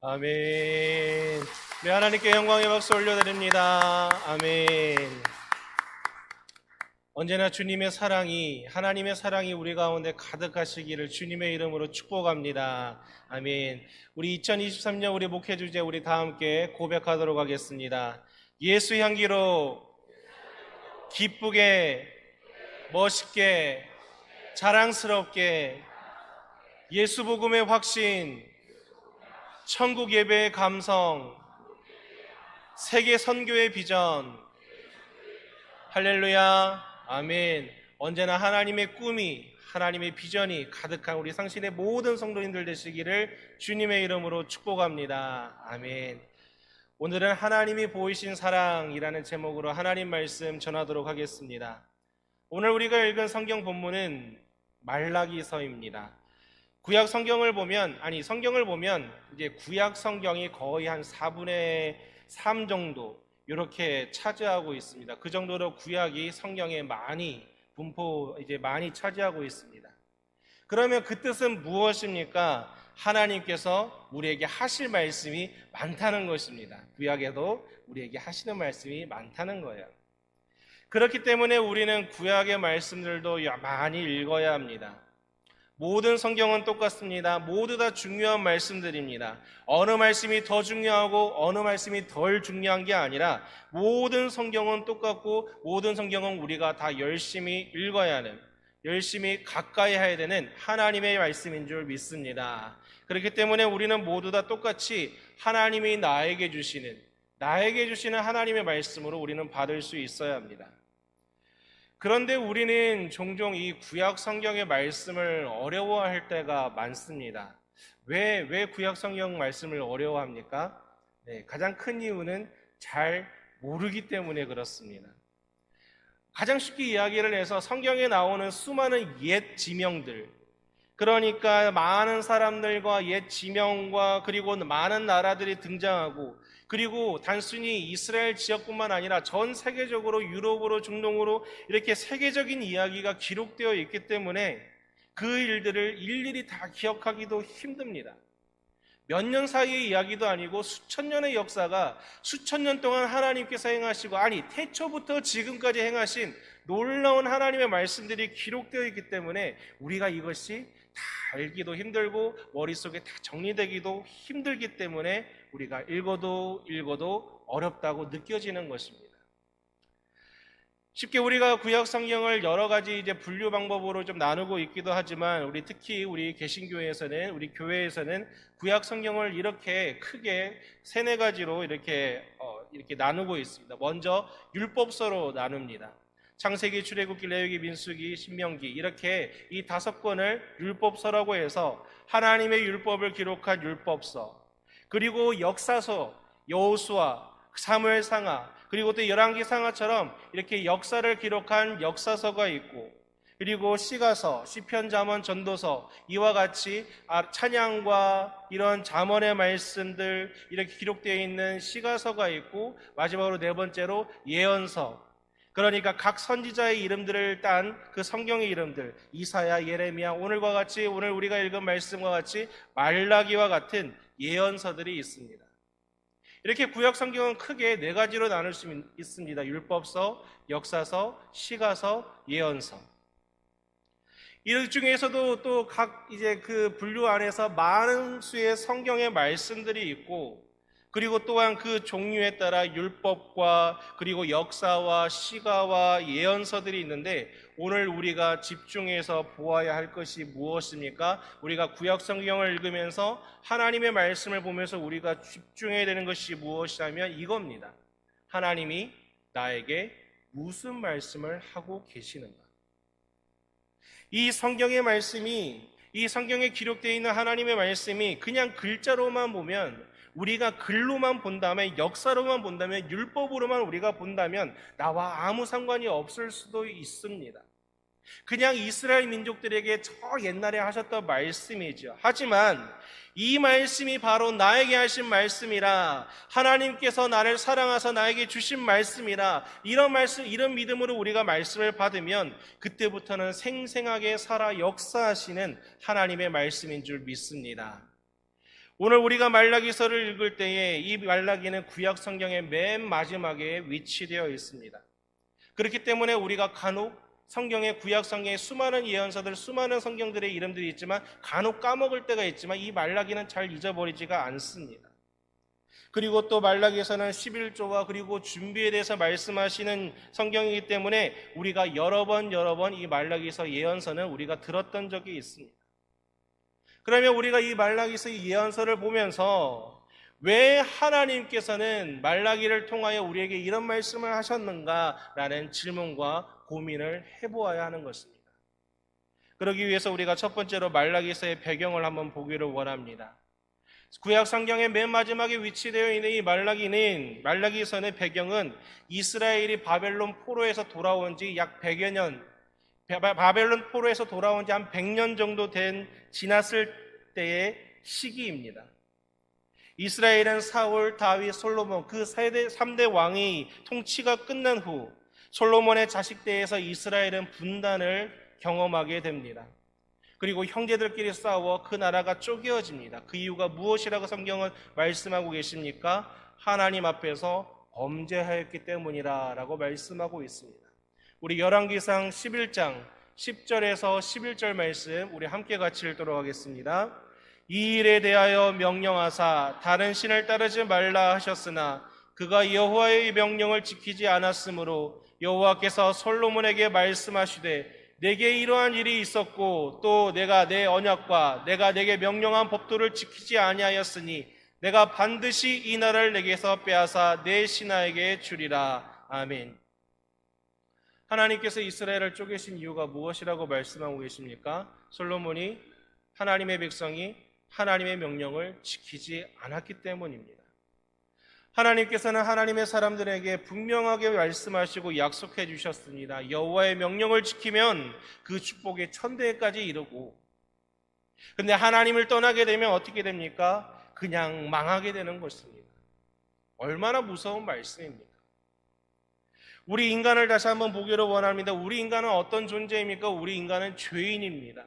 아멘. 네, 하나님께 영광의 박수 올려드립니다. 아멘. 언제나 주님의 사랑이, 하나님의 사랑이 우리 가운데 가득하시기를 주님의 이름으로 축복합니다. 아멘. 우리 2023년 우리 목회 주제 우리 다 함께 고백하도록 하겠습니다. 예수 향기로 기쁘게, 멋있게, 자랑스럽게 예수 복음의 확신, 천국 예배의 감성, 세계 선교의 비전. 할렐루야. 아멘. 언제나 하나님의 꿈이, 하나님의 비전이 가득한 우리 상신의 모든 성도님들 되시기를 주님의 이름으로 축복합니다. 아멘. 오늘은 하나님이 보이신 사랑이라는 제목으로 하나님 말씀 전하도록 하겠습니다. 오늘 우리가 읽은 성경 본문은 말라기서입니다. 구약 성경을 보면, 이제 구약 성경이 거의 한 4분의 3 정도 이렇게 차지하고 있습니다. 그 정도로 구약이 성경에 많이 많이 차지하고 있습니다. 그러면 그 뜻은 무엇입니까? 하나님께서 우리에게 하실 말씀이 많다는 것입니다. 구약에도 우리에게 하시는 말씀이 많다는 거예요. 그렇기 때문에 우리는 구약의 말씀들도 많이 읽어야 합니다. 모든 성경은 똑같습니다. 모두 다 중요한 말씀들입니다. 어느 말씀이 더 중요하고 어느 말씀이 덜 중요한 게 아니라 모든 성경은 똑같고 모든 성경은 우리가 다 열심히 읽어야 하는, 열심히 가까이 해야 되는 하나님의 말씀인 줄 믿습니다. 그렇기 때문에 우리는 모두 다 똑같이 하나님이 나에게 주시는 하나님의 말씀으로 우리는 받을 수 있어야 합니다. 그런데 우리는 종종 이 구약 성경의 말씀을 어려워할 때가 많습니다. 왜 구약 성경 말씀을 어려워합니까? 가장 큰 이유는 잘 모르기 때문에 그렇습니다. 가장 쉽게 이야기를 해서 성경에 나오는 수많은 옛 지명들, 그러니까 많은 사람들과 옛 지명과 그리고 많은 나라들이 등장하고, 그리고 단순히 이스라엘 지역뿐만 아니라 전 세계적으로 유럽으로 중동으로 이렇게 세계적인 이야기가 기록되어 있기 때문에 그 일들을 일일이 다 기억하기도 힘듭니다. 몇 년 사이의 이야기도 아니고 수천 년의 역사가 수천 년 동안 하나님께서 행하시고, 태초부터 지금까지 행하신 놀라운 하나님의 말씀들이 기록되어 있기 때문에 우리가 이것이 다 알기도 힘들고 머릿속에 다 정리되기도 힘들기 때문에 우리가 읽어도 어렵다고 느껴지는 것입니다. 쉽게 우리가 구약 성경을 여러 가지 이제 분류 방법으로 좀 나누고 있기도 하지만, 특히 우리 개신교회에서는, 우리 교회에서는 구약 성경을 이렇게 크게 3-4가지로 이렇게 나누고 있습니다. 먼저 율법서로 나눕니다. 창세기, 출애굽기, 레위기, 민수기, 신명기, 이렇게 이 5권을 율법서라고 해서 하나님의 율법을 기록한 율법서, 그리고 역사서, 여호수아, 사무엘상하, 그리고 또 열왕기상하처럼 이렇게 역사를 기록한 역사서가 있고, 그리고 시가서, 시편, 잠언, 전도서, 이와 같이 찬양과 이런 잠언의 말씀들 이렇게 기록되어 있는 시가서가 있고, 마지막으로 4번째로 예언서, 그러니까 각 선지자의 이름들을 딴 그 성경의 이름들, 이사야, 예레미야, 오늘 우리가 읽은 말씀과 같이 말라기와 같은 예언서들이 있습니다. 이렇게 구약 성경은 크게 4가지로 나눌 수 있습니다. 율법서, 역사서, 시가서, 예언서. 이 중에서도 또 각 그 분류 안에서 많은 수의 성경의 말씀들이 있고, 그리고 또한 그 종류에 따라 율법과 그리고 역사와 시가와 예언서들이 있는데, 오늘 우리가 집중해서 보아야 할 것이 무엇입니까? 우리가 구약 성경을 읽으면서 하나님의 말씀을 보면서 우리가 집중해야 되는 것이 무엇이냐면 이겁니다. 하나님이 나에게 무슨 말씀을 하고 계시는가? 이 성경의 말씀이, 이 성경에 기록되어 있는 하나님의 말씀이 그냥 글자로만 보면, 우리가 글로만 본다면, 역사로만 본다면, 율법으로만 우리가 본다면 나와 아무 상관이 없을 수도 있습니다. 그냥 이스라엘 민족들에게 저 옛날에 하셨던 말씀이죠. 하지만 이 말씀이 바로 나에게 하신 말씀이라, 하나님께서 나를 사랑하사 나에게 주신 말씀이라, 이런 믿음으로 우리가 말씀을 받으면 그때부터는 생생하게 살아 역사하시는 하나님의 말씀인 줄 믿습니다. 오늘 우리가 말라기서를 읽을 때에 이 말라기는 구약 성경의 맨 마지막에 위치되어 있습니다. 그렇기 때문에 우리가 간혹 성경의 구약 성경의 수많은 예언서들, 수많은 성경들의 이름들이 있지만 간혹 까먹을 때가 있지만 이 말라기는 잘 잊어버리지가 않습니다. 그리고 또 말라기에서는 11조와 그리고 준비에 대해서 말씀하시는 성경이기 때문에 우리가 여러 번 이 말라기서 예언서는 우리가 들었던 적이 있습니다. 그러면 우리가 이 말라기서 예언서를 보면서 왜 하나님께서는 말라기를 통하여 우리에게 이런 말씀을 하셨는가라는 질문과 고민을 해보아야 하는 것입니다. 그러기 위해서 우리가 첫 번째로 말라기서의 배경을 한번 보기를 원합니다. 구약 성경의 맨 마지막에 위치되어 있는 이 말라기서의 배경은 이스라엘이 바벨론 포로에서 돌아온 지 약 100여 년, 바벨론 포로에서 돌아온 지 한 100년 정도 지났을 때의 시기입니다. 이스라엘은 사울, 다윗, 솔로몬 그 3대 왕의 통치가 끝난 후 솔로몬의 자식대에서 이스라엘은 분단을 경험하게 됩니다. 그리고 형제들끼리 싸워 그 나라가 쪼개어집니다. 그 이유가 무엇이라고 성경은 말씀하고 계십니까? 하나님 앞에서 범죄하였기 때문이라고 말씀하고 있습니다. 우리 열왕기상 11장 10절에서 11절 말씀 우리 함께 같이 읽도록 하겠습니다. 이 일에 대하여 명령하사 다른 신을 따르지 말라 하셨으나 그가 여호와의 명령을 지키지 않았으므로 여호와께서 솔로몬에게 말씀하시되 내게 이러한 일이 있었고 또 내가 내 언약과 내가 내게 명령한 법도를 지키지 아니하였으니 내가 반드시 이 나라를 내게서 빼앗아 내 신하에게 주리라. 아멘. 하나님께서 이스라엘을 쪼개신 이유가 무엇이라고 말씀하고 계십니까? 솔로몬이 하나님의 백성이 하나님의 명령을 지키지 않았기 때문입니다. 하나님께서는 하나님의 사람들에게 분명하게 말씀하시고 약속해 주셨습니다. 여호와의 명령을 지키면 그 축복의 천대까지 이르고, 근데 하나님을 떠나게 되면 어떻게 됩니까? 그냥 망하게 되는 것입니다. 얼마나 무서운 말씀입니까? 우리 인간을 다시 한번 보기를 원합니다. 우리 인간은 어떤 존재입니까? 우리 인간은 죄인입니다.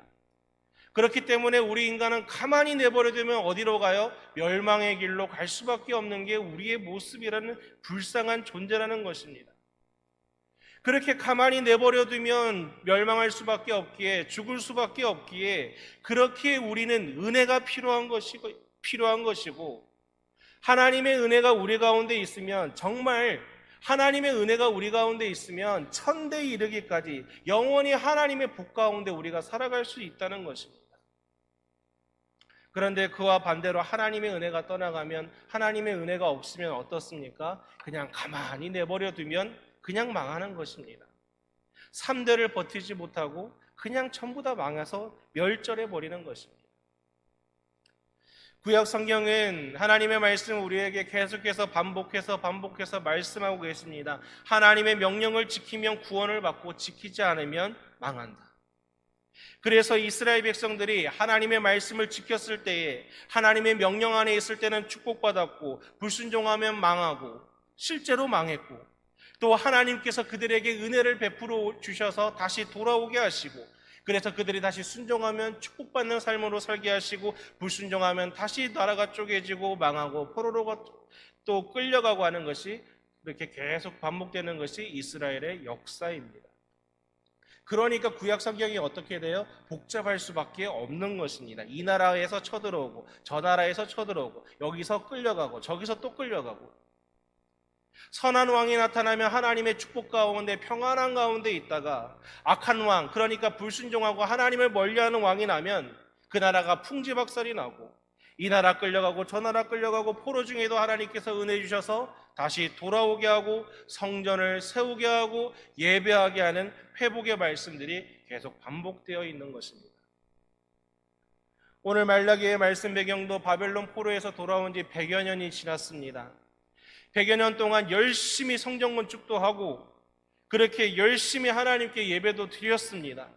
그렇기 때문에 우리 인간은 가만히 내버려두면 어디로 가요? 멸망의 길로 갈 수밖에 없는 게 우리의 모습이라는 불쌍한 존재라는 것입니다. 그렇게 가만히 내버려두면 멸망할 수밖에 없기에, 죽을 수밖에 없기에, 그렇게 우리는 은혜가 필요한 것이고 하나님의 은혜가 우리 가운데 있으면, 정말 하나님의 은혜가 우리 가운데 있으면 천대에 이르기까지 영원히 하나님의 복 가운데 우리가 살아갈 수 있다는 것입니다. 그런데 그와 반대로 하나님의 은혜가 떠나가면, 하나님의 은혜가 없으면 어떻습니까? 그냥 가만히 내버려두면 그냥 망하는 것입니다. 3대를 버티지 못하고 그냥 전부 다 망해서 멸절해 버리는 것입니다. 구약 성경은 하나님의 말씀을 우리에게 계속해서 반복해서 말씀하고 계십니다. 하나님의 명령을 지키면 구원을 받고 지키지 않으면 망한다. 그래서 이스라엘 백성들이 하나님의 말씀을 지켰을 때에, 하나님의 명령 안에 있을 때는 축복받았고, 불순종하면 망하고 실제로 망했고, 또 하나님께서 그들에게 은혜를 베풀어 주셔서 다시 돌아오게 하시고, 그래서 그들이 다시 순종하면 축복받는 삶으로 살게 하시고, 불순종하면 다시 나라가 쪼개지고 망하고 포로로가 또 끌려가고 하는 것이, 이렇게 계속 반복되는 것이 이스라엘의 역사입니다. 그러니까 구약 성경이 어떻게 돼요? 복잡할 수밖에 없는 것입니다. 이 나라에서 쳐들어오고 저 나라에서 쳐들어오고 여기서 끌려가고 저기서 또 끌려가고, 선한 왕이 나타나면 하나님의 축복 가운데 평안한 가운데 있다가, 악한 왕, 그러니까 불순종하고 하나님을 멀리하는 왕이 나면 그 나라가 풍지박살이 나고, 이 나라 끌려가고 저 나라 끌려가고, 포로 중에도 하나님께서 은혜 주셔서 다시 돌아오게 하고 성전을 세우게 하고 예배하게 하는 회복의 말씀들이 계속 반복되어 있는 것입니다. 오늘 말라기의 말씀 배경도 바벨론 포로에서 돌아온 지 100여 년이 지났습니다. 100여 년 동안 열심히 성전 건축도 하고 그렇게 열심히 하나님께 예배도 드렸습니다.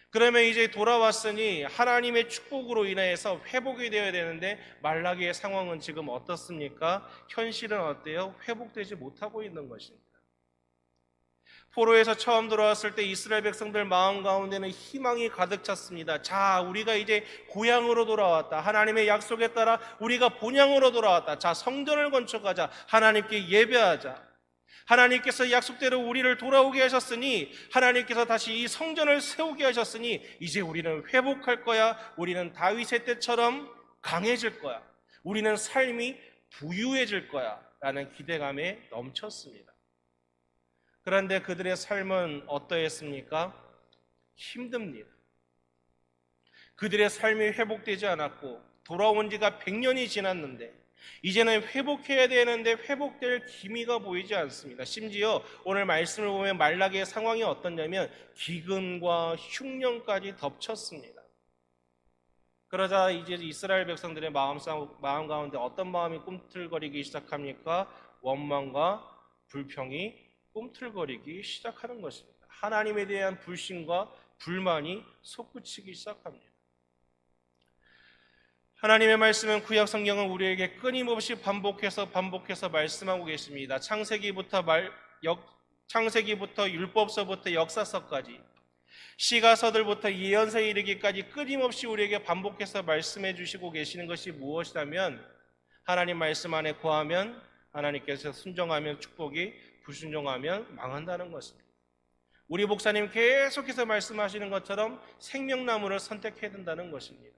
그러면 이제 돌아왔으니 하나님의 축복으로 인해서 회복이 되어야 되는데, 말라기의 상황은 지금 어떻습니까? 현실은 어때요? 회복되지 못하고 있는 것입니다. 포로에서 처음 돌아왔을 때 이스라엘 백성들 마음 가운데는 희망이 가득 찼습니다. 자, 우리가 이제 고향으로 돌아왔다. 하나님의 약속에 따라 우리가 본향으로 돌아왔다. 자, 성전을 건축하자. 하나님께 예배하자. 하나님께서 약속대로 우리를 돌아오게 하셨으니, 하나님께서 다시 이 성전을 세우게 하셨으니 이제 우리는 회복할 거야. 우리는 다윗의 때처럼 강해질 거야. 우리는 삶이 부유해질 거야 라는 기대감에 넘쳤습니다. 그런데 그들의 삶은 어떠했습니까? 힘듭니다. 그들의 삶이 회복되지 않았고 돌아온 지가 100년이 지났는데 이제는 회복해야 되는데 회복될 기미가 보이지 않습니다. 심지어 오늘 말씀을 보면 말라기의 상황이 어떠냐면 기근과 흉년까지 덮쳤습니다. 그러자 이제 이스라엘 백성들의 마음 가운데 어떤 마음이 꿈틀거리기 시작합니까? 원망과 불평이 꿈틀거리기 시작하는 것입니다. 하나님에 대한 불신과 불만이 솟구치기 시작합니다. 하나님의 말씀은 구약 성경은 우리에게 끊임없이 반복해서 말씀하고 계십니다. 창세기부터 율법서부터 역사서까지, 시가서들부터 예언서에 이르기까지 끊임없이 우리에게 반복해서 말씀해 주시고 계시는 것이 무엇이라면, 하나님 말씀 안에 거하면 하나님께서 순종하면 축복이, 불순종하면 망한다는 것입니다. 우리 목사님 계속해서 말씀하시는 것처럼 생명나무를 선택해야 된다는 것입니다.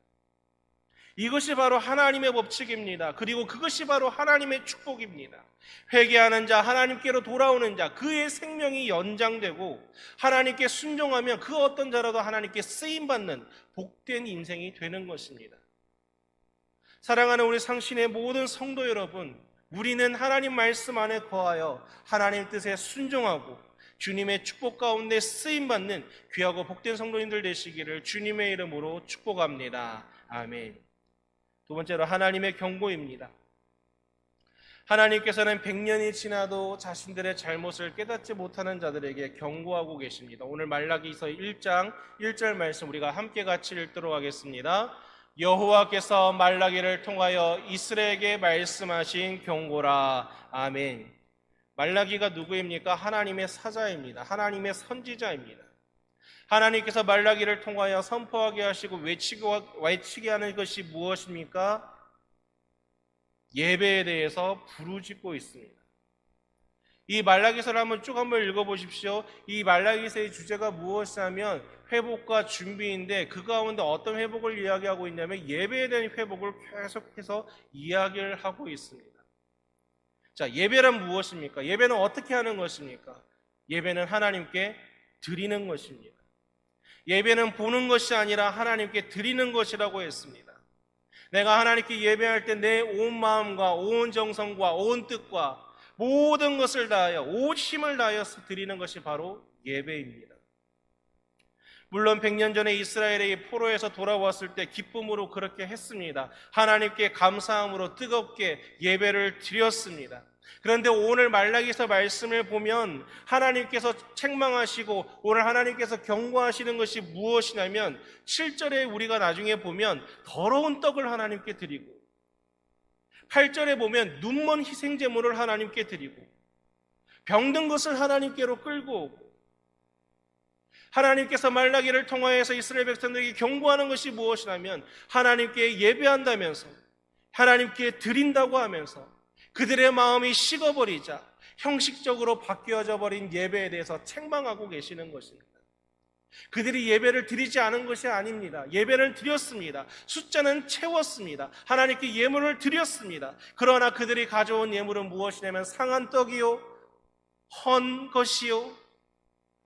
이것이 바로 하나님의 법칙입니다. 그리고 그것이 바로 하나님의 축복입니다. 회개하는 자, 하나님께로 돌아오는 자, 그의 생명이 연장되고 하나님께 순종하면 그 어떤 자라도 하나님께 쓰임받는 복된 인생이 되는 것입니다. 사랑하는 우리 상신의 모든 성도 여러분, 우리는 하나님 말씀 안에 거하여 하나님 뜻에 순종하고 주님의 축복 가운데 쓰임받는 귀하고 복된 성도님들 되시기를 주님의 이름으로 축복합니다. 아멘. 두 번째로 하나님의 경고입니다. 하나님께서는 100년이 지나도 자신들의 잘못을 깨닫지 못하는 자들에게 경고하고 계십니다. 오늘 말라기서 1장 1절 말씀 우리가 함께 같이 읽도록 하겠습니다. 여호와께서 말라기를 통하여 이스라엘에게 말씀하신 경고라. 아멘. 말라기가 누구입니까? 하나님의 사자입니다. 하나님의 선지자입니다. 하나님께서 말라기를 통하여 선포하게 하시고 외치게 하는 것이 무엇입니까? 예배에 대해서 부르짖고 있습니다. 이 말라기서를 한번 읽어보십시오. 이 말라기서의 주제가 무엇이냐면 회복과 준비인데, 그 가운데 어떤 회복을 이야기하고 있냐면 예배에 대한 회복을 계속해서 이야기를 하고 있습니다. 자, 예배란 무엇입니까? 예배는 어떻게 하는 것입니까? 예배는 하나님께 드리는 것입니다. 예배는 보는 것이 아니라 하나님께 드리는 것이라고 했습니다. 내가 하나님께 예배할 때 내 온 마음과 온 정성과 온 뜻과 모든 것을 다하여 온 힘을 다하여서 드리는 것이 바로 예배입니다. 물론 100년 전에 이스라엘이 포로에서 돌아왔을 때 기쁨으로 그렇게 했습니다. 하나님께 감사함으로 뜨겁게 예배를 드렸습니다. 그런데 오늘 말라기서 말씀을 보면 하나님께서 책망하시고 오늘 하나님께서 경고하시는 것이 무엇이냐면 7절에 우리가 나중에 보면 더러운 떡을 하나님께 드리고 8절에 보면 눈먼 희생제물을 하나님께 드리고 병든 것을 하나님께로 끌고 오고, 하나님께서 말라기를 통하여서 이스라엘 백성들에게 경고하는 것이 무엇이냐면 하나님께 예배한다면서 하나님께 드린다고 하면서 그들의 마음이 식어버리자 형식적으로 바뀌어져 버린 예배에 대해서 책망하고 계시는 것입니다. 그들이 예배를 드리지 않은 것이 아닙니다. 예배를 드렸습니다. 숫자는 채웠습니다. 하나님께 예물을 드렸습니다. 그러나 그들이 가져온 예물은 무엇이냐면 상한 떡이요, 헌 것이요,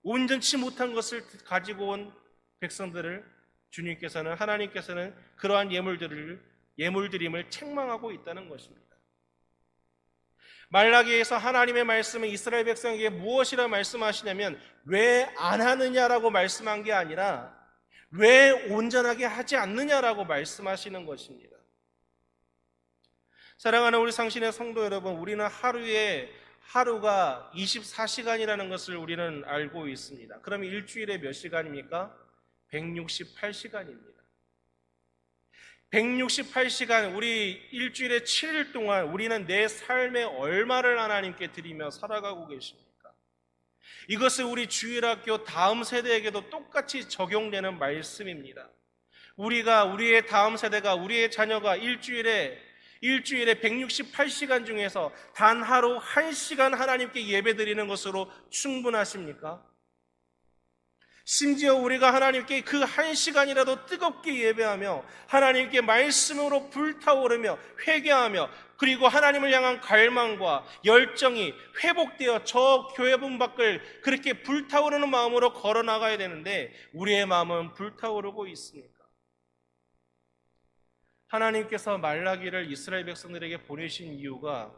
온전치 못한 것을 가지고 온 백성들을 하나님께서는 그러한 예물드림을 책망하고 있다는 것입니다. 말라기에서 하나님의 말씀은 이스라엘 백성에게 무엇이라 말씀하시냐면 왜 안 하느냐라고 말씀한 게 아니라 왜 온전하게 하지 않느냐라고 말씀하시는 것입니다. 사랑하는 우리 상신의 성도 여러분, 우리는 하루가 24시간이라는 것을 우리는 알고 있습니다. 그럼 일주일에 몇 시간입니까? 168시간입니다. 168시간, 우리 일주일에 7일 동안 우리는 내 삶의 얼마를 하나님께 드리며 살아가고 계십니까? 이것은 우리 주일학교 다음 세대에게도 똑같이 적용되는 말씀입니다. 우리의 다음 세대가, 우리의 자녀가 일주일에 168시간 중에서 단 하루 1시간 하나님께 예배 드리는 것으로 충분하십니까? 심지어 우리가 하나님께 그 1시간이라도 뜨겁게 예배하며 하나님께 말씀으로 불타오르며 회개하며 그리고 하나님을 향한 갈망과 열정이 회복되어 저 교회문 밖을 그렇게 불타오르는 마음으로 걸어나가야 되는데 우리의 마음은 불타오르고 있습니까? 하나님께서 말라기를 이스라엘 백성들에게 보내신 이유가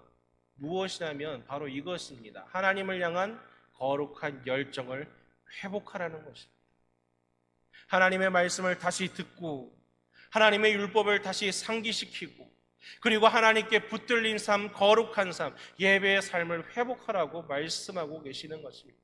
무엇이냐면 바로 이것입니다. 하나님을 향한 거룩한 열정을 회복하라는 것입니다. 하나님의 말씀을 다시 듣고 하나님의 율법을 다시 상기시키고 그리고 하나님께 붙들린 삶, 거룩한 삶, 예배의 삶을 회복하라고 말씀하고 계시는 것입니다.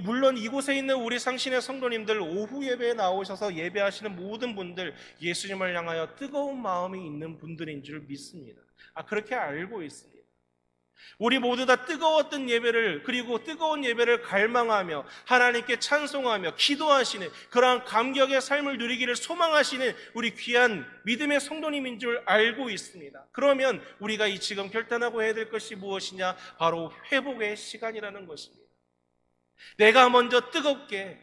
물론 이곳에 있는 우리 상신의 성도님들, 오후 예배에 나오셔서 예배하시는 모든 분들 예수님을 향하여 뜨거운 마음이 있는 분들인 줄 믿습니다. 그렇게 알고 있습니다. 우리 모두 다 뜨거웠던 예배를, 그리고 뜨거운 예배를 갈망하며 하나님께 찬송하며 기도하시는 그러한 감격의 삶을 누리기를 소망하시는 우리 귀한 믿음의 성도님인 줄 알고 있습니다. 그러면 우리가 지금 결단하고 해야 될 것이 무엇이냐? 바로 회복의 시간이라는 것입니다. 내가 먼저 뜨겁게,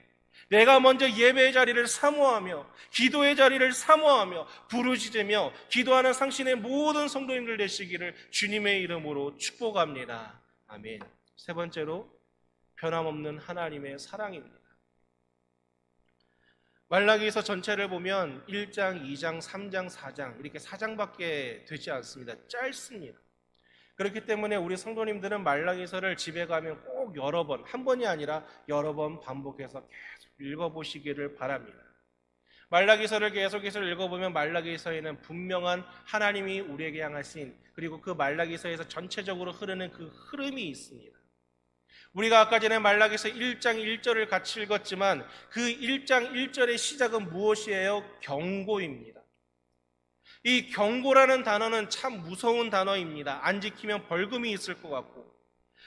내가 먼저 예배의 자리를 사모하며 기도의 자리를 사모하며 부르짖으며 기도하는 상신의 모든 성도님들 되시기를 주님의 이름으로 축복합니다. 아멘. 세 번째로, 변함없는 하나님의 사랑입니다. 말라기서 전체를 보면 1장, 2장, 3장, 4장 이렇게 4장밖에 되지 않습니다. 짧습니다. 그렇기 때문에 우리 성도님들은 말라기서를 집에 가면 꼭 여러 번, 한 번이 아니라 여러 번 반복해서 계속 읽어보시기를 바랍니다. 말라기서를 계속해서 읽어보면 말라기서에는 분명한 하나님이 우리에게 향하신, 그리고 그 말라기서에서 전체적으로 흐르는 그 흐름이 있습니다. 우리가 아까 전에 말라기서 1장 1절을 같이 읽었지만 그 1장 1절의 시작은 무엇이에요? 경고입니다. 이 경고라는 단어는 참 무서운 단어입니다. 안 지키면 벌금이 있을 것 같고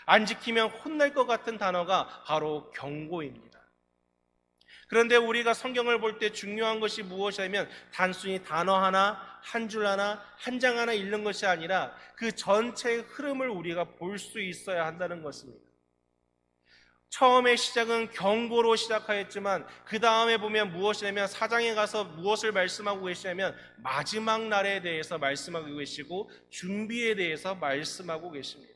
안 지키면 혼날 것 같은 단어가 바로 경고입니다. 그런데 우리가 성경을 볼 때 중요한 것이 무엇이냐면 단순히 단어 하나, 한 줄 하나, 한 장 하나 읽는 것이 아니라 그 전체의 흐름을 우리가 볼 수 있어야 한다는 것입니다. 처음의 시작은 경고로 시작하였지만 그 다음에 보면 무엇이냐면 4장에 가서 무엇을 말씀하고 계시냐면 마지막 날에 대해서 말씀하고 계시고 준비에 대해서 말씀하고 계십니다.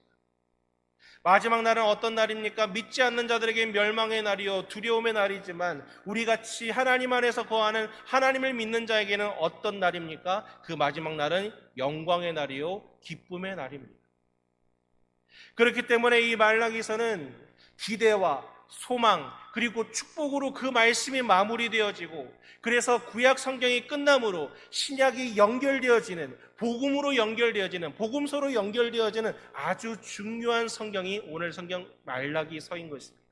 마지막 날은 어떤 날입니까? 믿지 않는 자들에게 멸망의 날이요 두려움의 날이지만 우리같이 하나님 안에서 거하는 하나님을 믿는 자에게는 어떤 날입니까? 그 마지막 날은 영광의 날이요 기쁨의 날입니다. 그렇기 때문에 이 말라기서는 기대와 소망 그리고 축복으로 그 말씀이 마무리되어지고, 그래서 구약 성경이 끝남으로 신약이 연결되어지는, 복음으로 연결되어지는, 복음서로 연결되어지는 아주 중요한 성경이 오늘 성경 말라기서인 것입니다.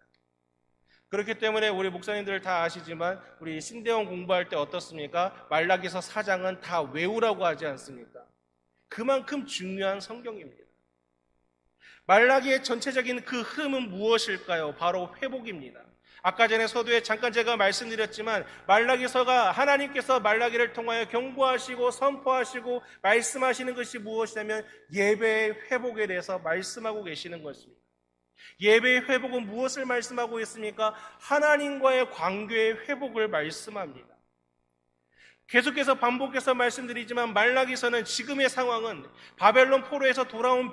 그렇기 때문에 우리 목사님들 다 아시지만 우리 신대원 공부할 때 어떻습니까? 말라기서 4장은 다 외우라고 하지 않습니까? 그만큼 중요한 성경입니다. 말라기의 전체적인 그 흐름은 무엇일까요? 바로 회복입니다. 아까 전에 서두에 잠깐 제가 말씀드렸지만 말라기서가 하나님께서 말라기를 통하여 경고하시고 선포하시고 말씀하시는 것이 무엇이냐면 예배의 회복에 대해서 말씀하고 계시는 것입니다. 예배의 회복은 무엇을 말씀하고 있습니까? 하나님과의 관계의 회복을 말씀합니다. 계속해서 반복해서 말씀드리지만 말라기서는 지금의 상황은 바벨론 포로에서 돌아온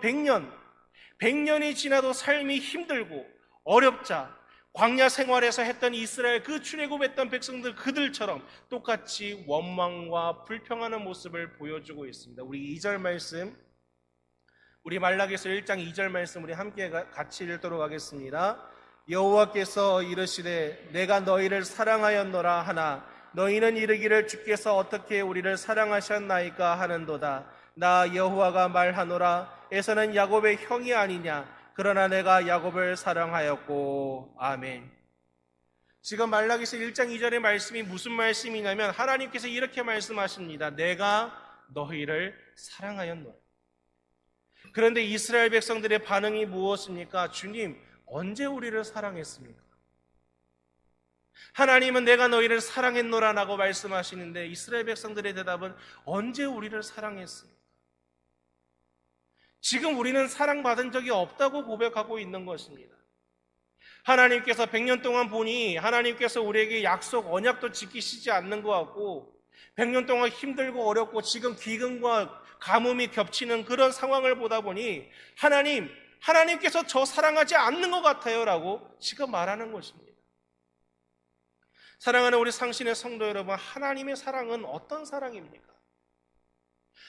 100년이 지나도 삶이 힘들고 어렵자 광야 생활에서 했던 이스라엘 그 출애굽했던 백성들 그들처럼 똑같이 원망과 불평하는 모습을 보여주고 있습니다. 우리 2절 말씀, 우리 말라기서 1장 2절 말씀 우리 함께 같이 읽도록 하겠습니다. 여호와께서 이르시되 내가 너희를 사랑하였노라 하나 너희는 이르기를 주께서 어떻게 우리를 사랑하셨나이까 하는도다. 나 여호와가 말하노라 에서는 야곱의 형이 아니냐 그러나 내가 야곱을 사랑하였고. 아멘. 지금 말라기서 1장 2절의 말씀이 무슨 말씀이냐면 하나님께서 이렇게 말씀하십니다. 내가 너희를 사랑하였노라. 그런데 이스라엘 백성들의 반응이 무엇입니까? 주님, 언제 우리를 사랑했습니까? 하나님은 내가 너희를 사랑했노라라고 말씀하시는데 이스라엘 백성들의 대답은 언제 우리를 사랑했습니까? 지금 우리는 사랑받은 적이 없다고 고백하고 있는 것입니다. 하나님께서 100년 동안 보니 하나님께서 우리에게 약속, 언약도 지키시지 않는 것 같고 100년 동안 힘들고 어렵고 지금 기근과 가뭄이 겹치는 그런 상황을 보다 보니 하나님께서 저 사랑하지 않는 것 같아요 라고 지금 말하는 것입니다. 사랑하는 우리 상신의 성도 여러분, 하나님의 사랑은 어떤 사랑입니까?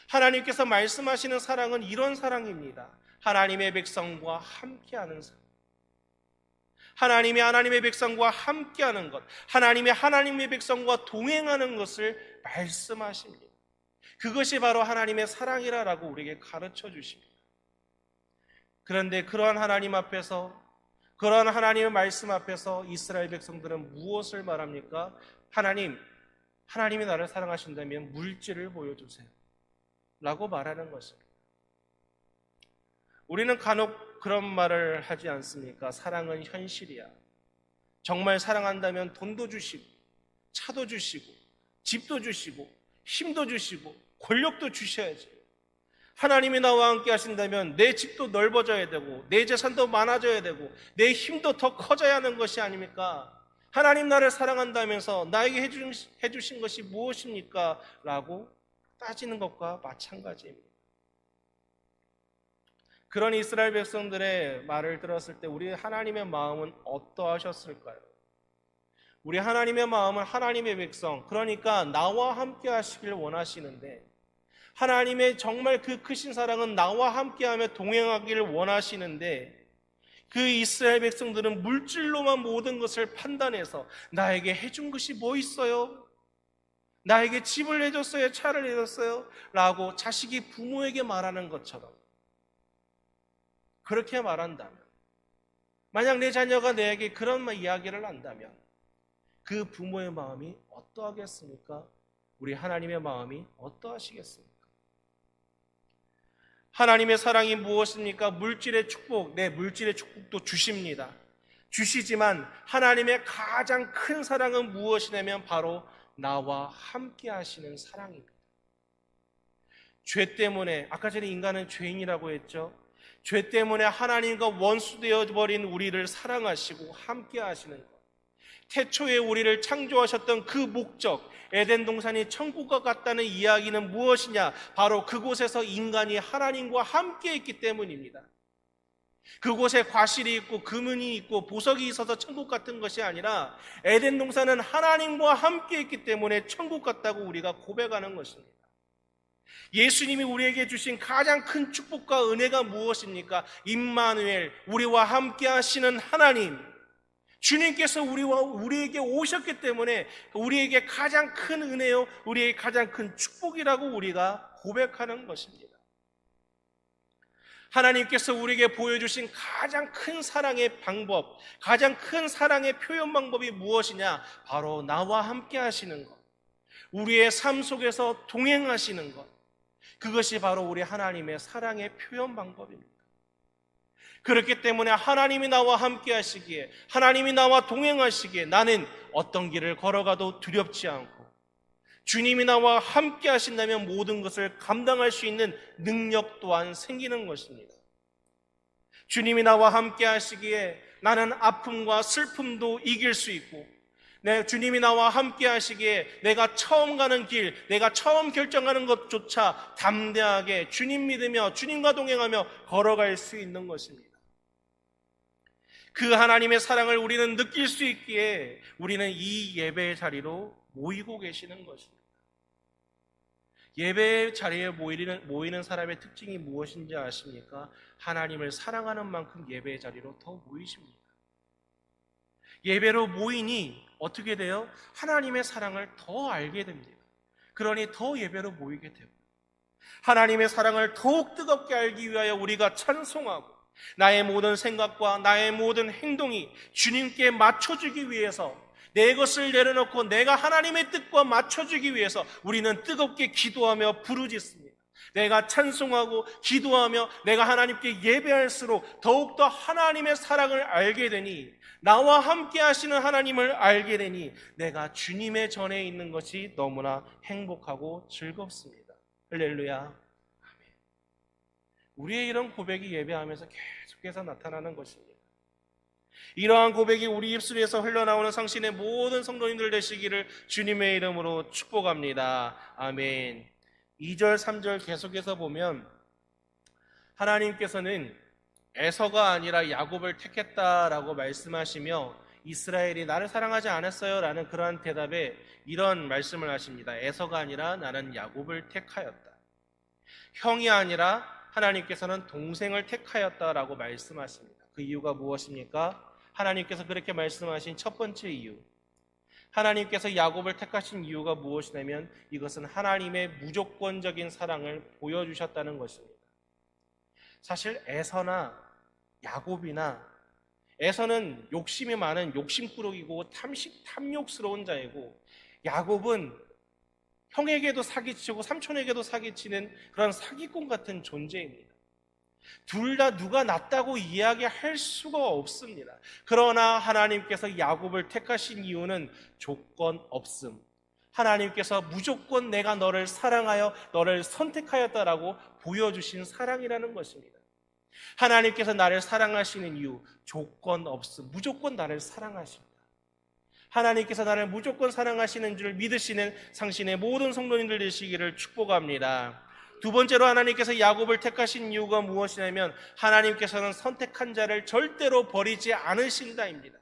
하나님께서 말씀하시는 사랑은 이런 사랑입니다. 하나님의 백성과 함께하는 사랑. 하나님의 백성과 함께하는 것, 하나님의 백성과 동행하는 것을 말씀하십니다. 그것이 바로 하나님의 사랑이라고 우리에게 가르쳐 주십니다. 그런데 그러한 하나님 앞에서, 그러한 하나님의 말씀 앞에서 이스라엘 백성들은 무엇을 말합니까? 하나님이 나를 사랑하신다면 물질을 보여주세요 라고 말하는 것입니다. 우리는 간혹 그런 말을 하지 않습니까? 사랑은 현실이야. 정말 사랑한다면 돈도 주시고 차도 주시고 집도 주시고 힘도 주시고 권력도 주셔야지. 하나님이 나와 함께 하신다면 내 집도 넓어져야 되고 내 재산도 많아져야 되고 내 힘도 더 커져야 하는 것이 아닙니까? 하나님 나를 사랑한다면서 나에게 해주신 것이 무엇입니까? 라고 따지는 것과 마찬가지입니다. 그런 이스라엘 백성들의 말을 들었을 때 우리 하나님의 마음은 어떠하셨을까요? 우리 하나님의 마음은 하나님의 백성, 그러니까 나와 함께 하시길 원하시는데 하나님의 정말 그 크신 사랑은 나와 함께하며 동행하기를 원하시는데 그 이스라엘 백성들은 물질로만 모든 것을 판단해서 나에게 해준 것이 뭐 있어요? 나에게 집을 해줬어요? 차를 해줬어요? 라고 자식이 부모에게 말하는 것처럼 그렇게 말한다면, 만약 내 자녀가 내게 그런 이야기를 한다면 그 부모의 마음이 어떠하겠습니까? 우리 하나님의 마음이 어떠하시겠습니까? 하나님의 사랑이 무엇입니까? 물질의 축복, 물질의 축복도 주십니다. 주시지만 하나님의 가장 큰 사랑은 무엇이냐면 바로 나와 함께 하시는 사랑입니다. 죄 때문에, 아까 전에 인간은 죄인이라고 했죠. 죄 때문에 하나님과 원수되어 버린 우리를 사랑하시고 함께 하시는 것, 태초에 우리를 창조하셨던 그 목적, 에덴 동산이 천국과 같다는 이야기는 무엇이냐? 바로 그곳에서 인간이 하나님과 함께 있기 때문입니다. 그곳에 과실이 있고 금은이 있고 보석이 있어서 천국 같은 것이 아니라 에덴 동산은 하나님과 함께 있기 때문에 천국 같다고 우리가 고백하는 것입니다. 예수님이 우리에게 주신 가장 큰 축복과 은혜가 무엇입니까? 임마누엘, 우리와 함께 하시는 하나님, 주님께서 우리에게 오셨기 때문에 우리에게 가장 큰 은혜요, 우리에게 가장 큰 축복이라고 우리가 고백하는 것입니다. 하나님께서 우리에게 보여주신 가장 큰 사랑의 방법, 가장 큰 사랑의 표현 방법이 무엇이냐? 바로 나와 함께 하시는 것, 우리의 삶 속에서 동행하시는 것, 그것이 바로 우리 하나님의 사랑의 표현 방법입니다. 그렇기 때문에 하나님이 나와 함께 하시기에, 하나님이 나와 동행하시기에 나는 어떤 길을 걸어가도 두렵지 않고, 주님이 나와 함께 하신다면 모든 것을 감당할 수 있는 능력 또한 생기는 것입니다. 주님이 나와 함께 하시기에 나는 아픔과 슬픔도 이길 수 있고, 주님이 나와 함께 하시기에 내가 처음 가는 길, 내가 처음 결정하는 것조차 담대하게 주님 믿으며 주님과 동행하며 걸어갈 수 있는 것입니다. 그 하나님의 사랑을 우리는 느낄 수 있기에 우리는 이 예배의 자리로 모이고 계시는 것입니다. 예배의 자리에 모이는 사람의 특징이 무엇인지 아십니까? 하나님을 사랑하는 만큼 예배의 자리로 더 모이십니다. 예배로 모이니 어떻게 돼요? 하나님의 사랑을 더 알게 됩니다. 그러니 더 예배로 모이게 되고, 하나님의 사랑을 더욱 뜨겁게 알기 위하여 우리가 찬송하고, 나의 모든 생각과 나의 모든 행동이 주님께 맞춰주기 위해서, 내 것을 내려놓고 내가 하나님의 뜻과 맞춰주기 위해서 우리는 뜨겁게 기도하며 부르짖습니다. 내가 찬송하고 기도하며 내가 하나님께 예배할수록 더욱더 하나님의 사랑을 알게 되니, 나와 함께 하시는 하나님을 알게 되니 내가 주님의 전에 있는 것이 너무나 행복하고 즐겁습니다. 할렐루야. 아멘. 우리의 이런 고백이 예배하면서 계속해서 나타나는 것입니다. 이러한 고백이 우리 입술에서 흘러나오는 상신의 모든 성도님들 되시기를 주님의 이름으로 축복합니다. 아멘. 2절, 3절 계속해서 보면 하나님께서는 에서가 아니라 야곱을 택했다라고 말씀하시며, 이스라엘이 나를 사랑하지 않았어요 라는 그러한 대답에 이런 말씀을 하십니다. 에서가 아니라 나는 야곱을 택하였다. 형이 아니라 하나님께서는 동생을 택하였다라고 말씀하십니다. 그 이유가 무엇입니까? 하나님께서 그렇게 말씀하신 첫 번째 이유, 하나님께서 야곱을 택하신 이유가 무엇이냐면 이것은 하나님의 무조건적인 사랑을 보여주셨다는 것입니다. 사실 에서나 야곱이나, 에서는 욕심이 많은 욕심꾸러기고 탐욕스러운 자이고, 야곱은 형에게도 사기치고 삼촌에게도 사기치는 그런 사기꾼 같은 존재입니다. 둘 다 누가 낫다고 이야기할 수가 없습니다. 그러나 하나님께서 야곱을 택하신 이유는 조건 없음. 하나님께서 무조건 내가 너를 사랑하여 너를 선택하였다라고 보여주신 사랑이라는 것입니다. 하나님께서 나를 사랑하시는 이유, 조건 없음. 무조건 나를 사랑하십니다. 하나님께서 나를 무조건 사랑하시는 줄 믿으시는 상신의 모든 성도님들 되시기를 축복합니다. 두 번째로 하나님께서 야곱을 택하신 이유가 무엇이냐면 하나님께서는 선택한 자를 절대로 버리지 않으신다입니다.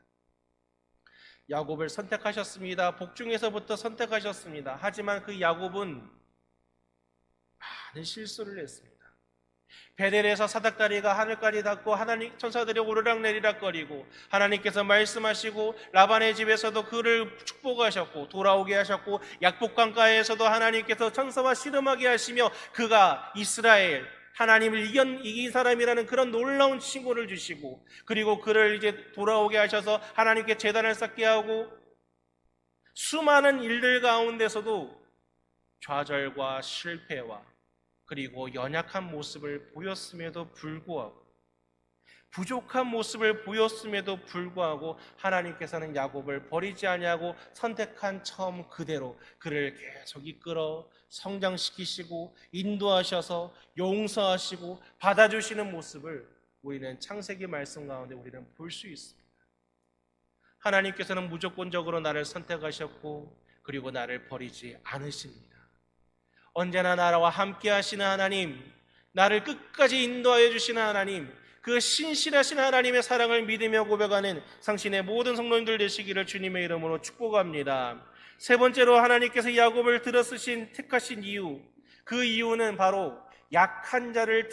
야곱을 선택하셨습니다. 복중에서부터 선택하셨습니다. 하지만 그 야곱은 많은 실수를 했습니다. 베델에서 사닥다리가 하늘까지 닿고 하나님 천사들이 오르락내리락거리고, 하나님께서 말씀하시고 라반의 집에서도 그를 축복하셨고 돌아오게 하셨고, 약복강가에서도 하나님께서 천사와 씨름하게 하시며 그가 이스라엘 하나님을 이긴 사람이라는 그런 놀라운 칭호를 주시고, 그리고 그를 이제 돌아오게 하셔서 하나님께 제단을 쌓게 하고, 수많은 일들 가운데서도 좌절과 실패와 그리고 연약한 모습을 보였음에도 불구하고, 부족한 모습을 보였음에도 불구하고 하나님께서는 야곱을 버리지 아니하고 선택한 처음 그대로 그를 계속 이끌어 성장시키시고 인도하셔서 용서하시고 받아주시는 모습을 우리는 창세기 말씀 가운데 우리는 볼 수 있습니다. 하나님께서는 무조건적으로 나를 선택하셨고 그리고 나를 버리지 않으십니다. 언제나 나와 함께 하시는 하나님, 나를 끝까지 인도하여 주시는 하나님, 그 신실하신 하나님의 사랑을 믿으며 고백하는 상신의 모든 성도님들 되시기를 주님의 이름으로 축복합니다. 세 번째로 하나님께서 야곱을 택하신 이유, 그 이유는 바로 약한 자를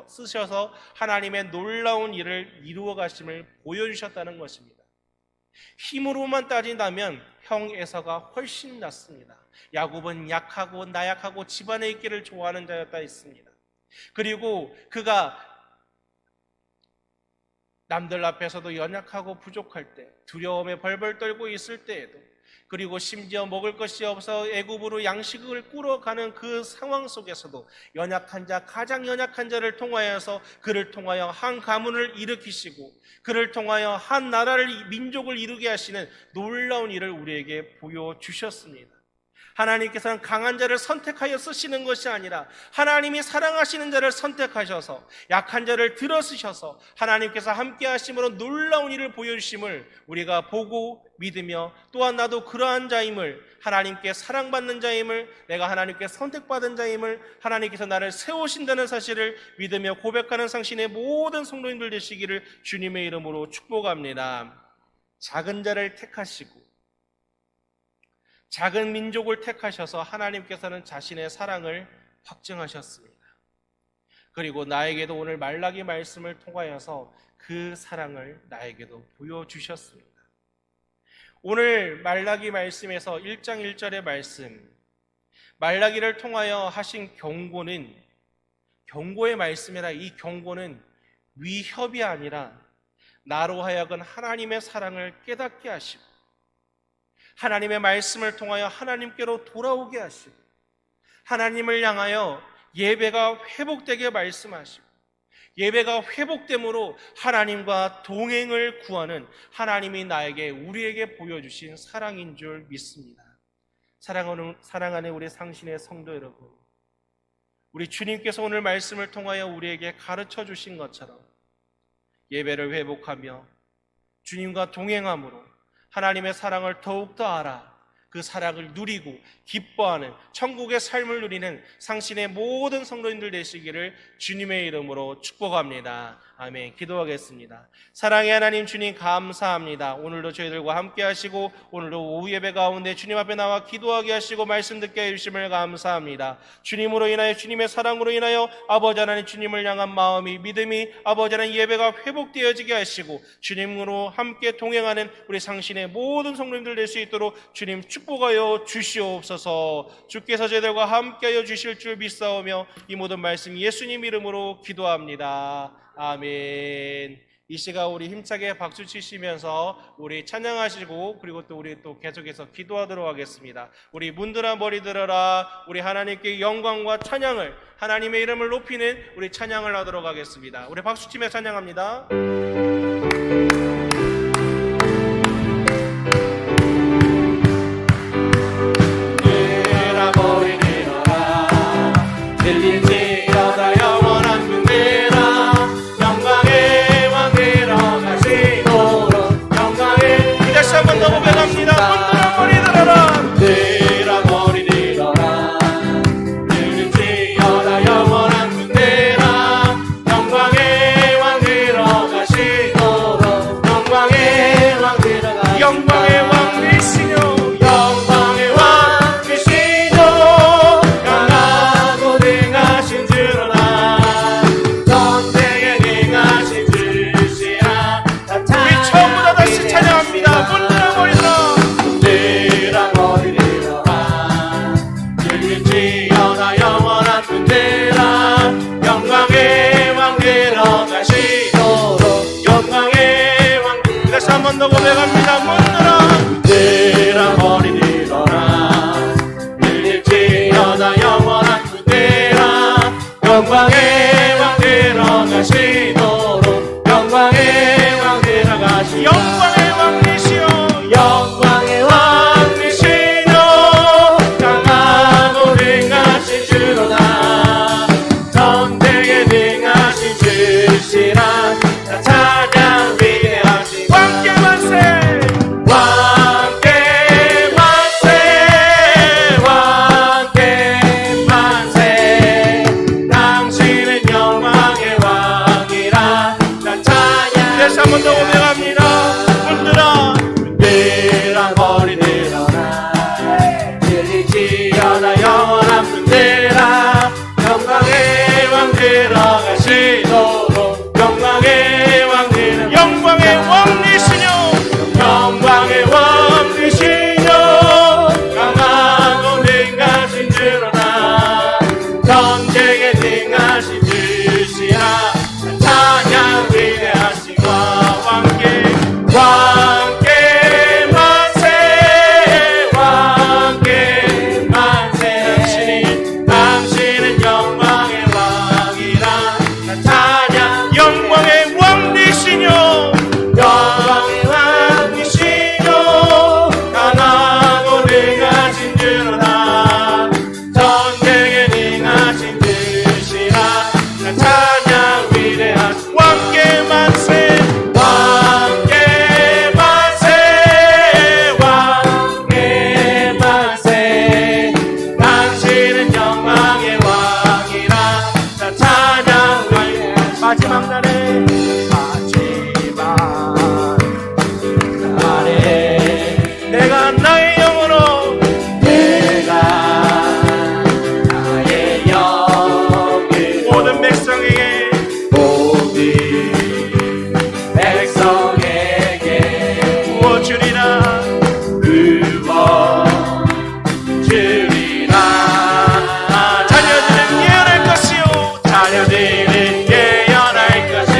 쓰셔서 하나님의 놀라운 일을 이루어 가심을 보여주셨다는 것입니다. 힘으로만 따진다면 형 에서가 훨씬 낫습니다. 야곱은 약하고 나약하고 집안에 있기를 좋아하는 자였다 했습니다. 그리고 그가 남들 앞에서도 연약하고 부족할 때, 두려움에 벌벌 떨고 있을 때에도, 그리고 심지어 먹을 것이 없어 애굽으로 양식을 꾸러가는 그 상황 속에서도 연약한 자, 가장 연약한 자를 통하여서 그를 통하여 한 가문을 일으키시고 그를 통하여 한 나라를, 민족을 이루게 하시는 놀라운 일을 우리에게 보여주셨습니다. 하나님께서는 강한 자를 선택하여 쓰시는 것이 아니라 하나님이 사랑하시는 자를 선택하셔서 약한 자를 들어쓰셔서 하나님께서 함께 하심으로 놀라운 일을 보여주심을 우리가 보고 믿으며, 또한 나도 그러한 자임을, 하나님께 사랑받는 자임을, 내가 하나님께 선택받은 자임을, 하나님께서 나를 세우신다는 사실을 믿으며 고백하는 상신의 모든 성도님들 되시기를 주님의 이름으로 축복합니다. 작은 자를 택하시고 작은 민족을 택하셔서 하나님께서는 자신의 사랑을 확증하셨습니다. 그리고 나에게도 오늘 말라기 말씀을 통하여서 그 사랑을 나에게도 보여주셨습니다. 오늘 말라기 말씀에서 1장 1절의 말씀, 말라기를 통하여 하신 경고는, 경고의 말씀이라, 이 경고는 위협이 아니라 나로 하여금 하나님의 사랑을 깨닫게 하시고 하나님의 말씀을 통하여 하나님께로 돌아오게 하시고 하나님을 향하여 예배가 회복되게 말씀하시고 예배가 회복됨으로 하나님과 동행을 구하는 하나님이 나에게 우리에게 보여주신 사랑인 줄 믿습니다. 사랑하는 우리 상신의 성도 여러분, 우리 주님께서 오늘 말씀을 통하여 우리에게 가르쳐 주신 것처럼 예배를 회복하며 주님과 동행함으로 하나님의 사랑을 더욱더 알아 그 사랑을 누리고 기뻐하는 천국의 삶을 누리는 상신의 모든 성도님들 되시기를 주님의 이름으로 축복합니다. 아멘. 기도하겠습니다. 사랑의 하나님 주님 감사합니다. 오늘도 저희들과 함께 하시고 오늘도 오후 예배 가운데 주님 앞에 나와 기도하게 하시고 말씀 듣게 해주심을 감사합니다. 주님으로 인하여 주님의 사랑으로 인하여 아버지 하나님 주님을 향한 마음이 믿음이 아버지 하나님 예배가 회복되어지게 하시고 주님으로 함께 동행하는 우리 상신의 모든 성도님들 될 수 있도록 주님 축복하여 주시옵소서. 주께서 저희들과 함께하여 주실 줄 믿사오며 이 모든 말씀 예수님 이름으로 기도합니다. 아멘. 이 시간 우리 힘차게 박수 치시면서 우리 찬양하시고 그리고 또 우리 또 계속해서 기도하도록 하겠습니다. 우리 문들아 머리 들어라. 우리 하나님께 영광과 찬양을 하나님의 이름을 높이는 우리 찬양을 하도록 하겠습니다. 우리 박수 치며 찬양합니다. 더 고백합니다. 문들아 머리 들어라. 늘릴지어다 영원한 군대라. 영광의 왕 들어가시도록 영광의 왕 들어가시도록 영광의 왕 되시오. 영광의 왕 되시오. 강하고 능하신 주로다. 전쟁에 능하신 주시라. 찬양 위대하신 왕께 한번 더 고백합니다. 문들아 머리 들어라. 늘릴지어다 영원한 문들아. 영광의 왕 들어가시도록 영광의 왕 들어가시도록 영광의 왕 되시뇨. 영광의 왕 되시뇨. 강하고 능하신 주로다. 전쟁에 능하신 주시라. 찬양 위대하신 왕께 만세. 왕께 만세. 당신은 영광의 왕이라. 찬양 영광의 왕 되시뇨. 영광의 왕 되시뇨. 강하고 능하신 주로다. 전쟁에 능하신 주시라. 찬양 위대하신 왕께 만세. 마지막 날에 내가 나의 영으로 모든 백성에게 부어주리라. 자녀들은 예언할 것이요. 자녀들은 예언할 것이요.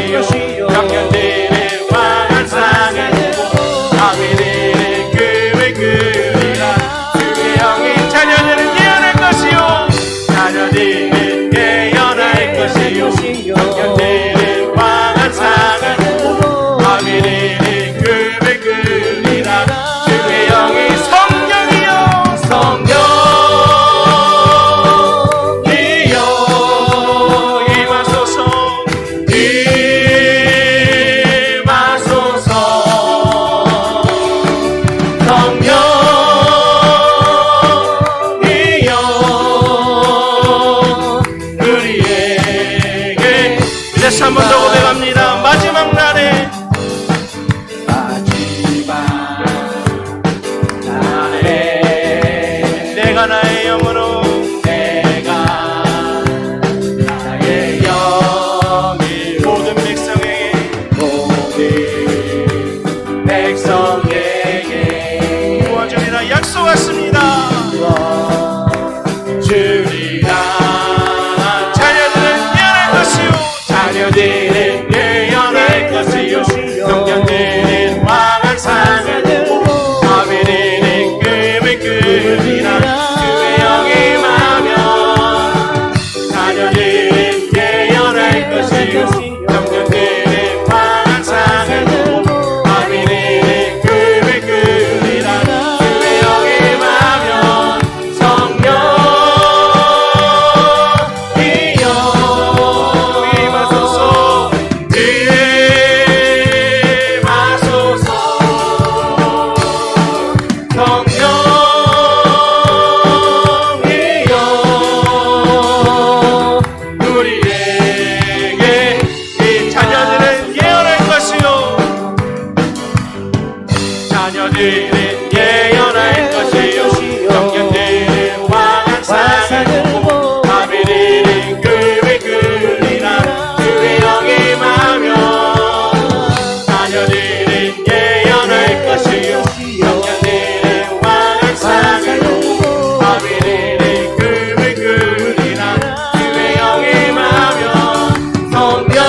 다시 한 번 더 고백합니다. 마지막 날에 내가 나의 영으로 모든 백성에게 도와주리라 약속하십니다. 자녀들은 예언할 것이요 영령들은 왕한 상을 보고 아벨은 금을 끄리라 그의 영에 임하면 자녀들은 예언할 것이요 영령들은 왕한 상을 보고 아벨은 금을 끄리라 그의 영에 임하면 성령 자녀들은 예언할 것이요 영령들은 왕한 상을 보고 아벨은 금을 끄리라 그의 영에 임하면 자녀들은 예언할 것이요 영령들은 왕한 상을 보고 아벨은 금을 끄리라 그의 영에 임하면 성령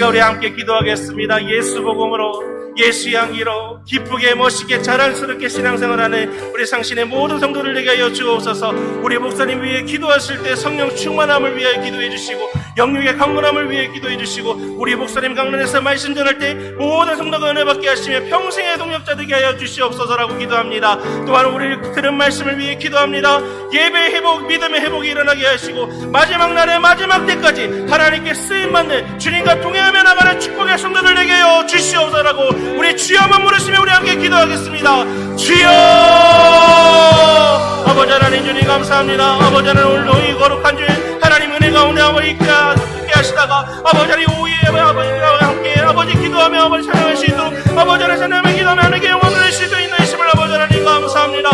우리 함께 기도하겠습니다. 예수 복음으로 예수 향기로 기쁘게 멋있게 자랑스럽게 신앙생활하는 우리 상신의 모든 성도들에게 하여 주옵소서. 우리 목사님 위해 기도하실 때 성령 충만함을 위하여 기도해 주시고 영육의 강건함을 위해 기도해 주시고 우리 목사님 강론에서 말씀 전할 때 모든 성도가 은혜 받게 하시며 평생의 동역자 되게 하여 주시옵소서라고 기도합니다. 또한 우리 들은 말씀을 위해 기도합니다. 예배의 회복, 믿음의 회복이 일어나게 하시고 마지막 날의 마지막 때까지 하나님께 쓰임받는 주님과 동행하며 나가는 축복의 성도들에게 하여 주시옵소서라고 우리 주여만 부르시며 우리 함께 기도하겠습니다. 주여! 아버지 하나님 주님 감사합니다. 아버지 하나님 오늘도 이 거룩한 주에 하나님 은혜 가운데 아버지 있게 하시다가 아버지 하나님 오후에 아버지와 함께 아버지 기도하며 아버지 찬양할 수 있도록 아버지 하나님 찬양하며 기도하며 하나님께 영광을 낼 수 있는 힘을 아버지 하나님 감사합니다.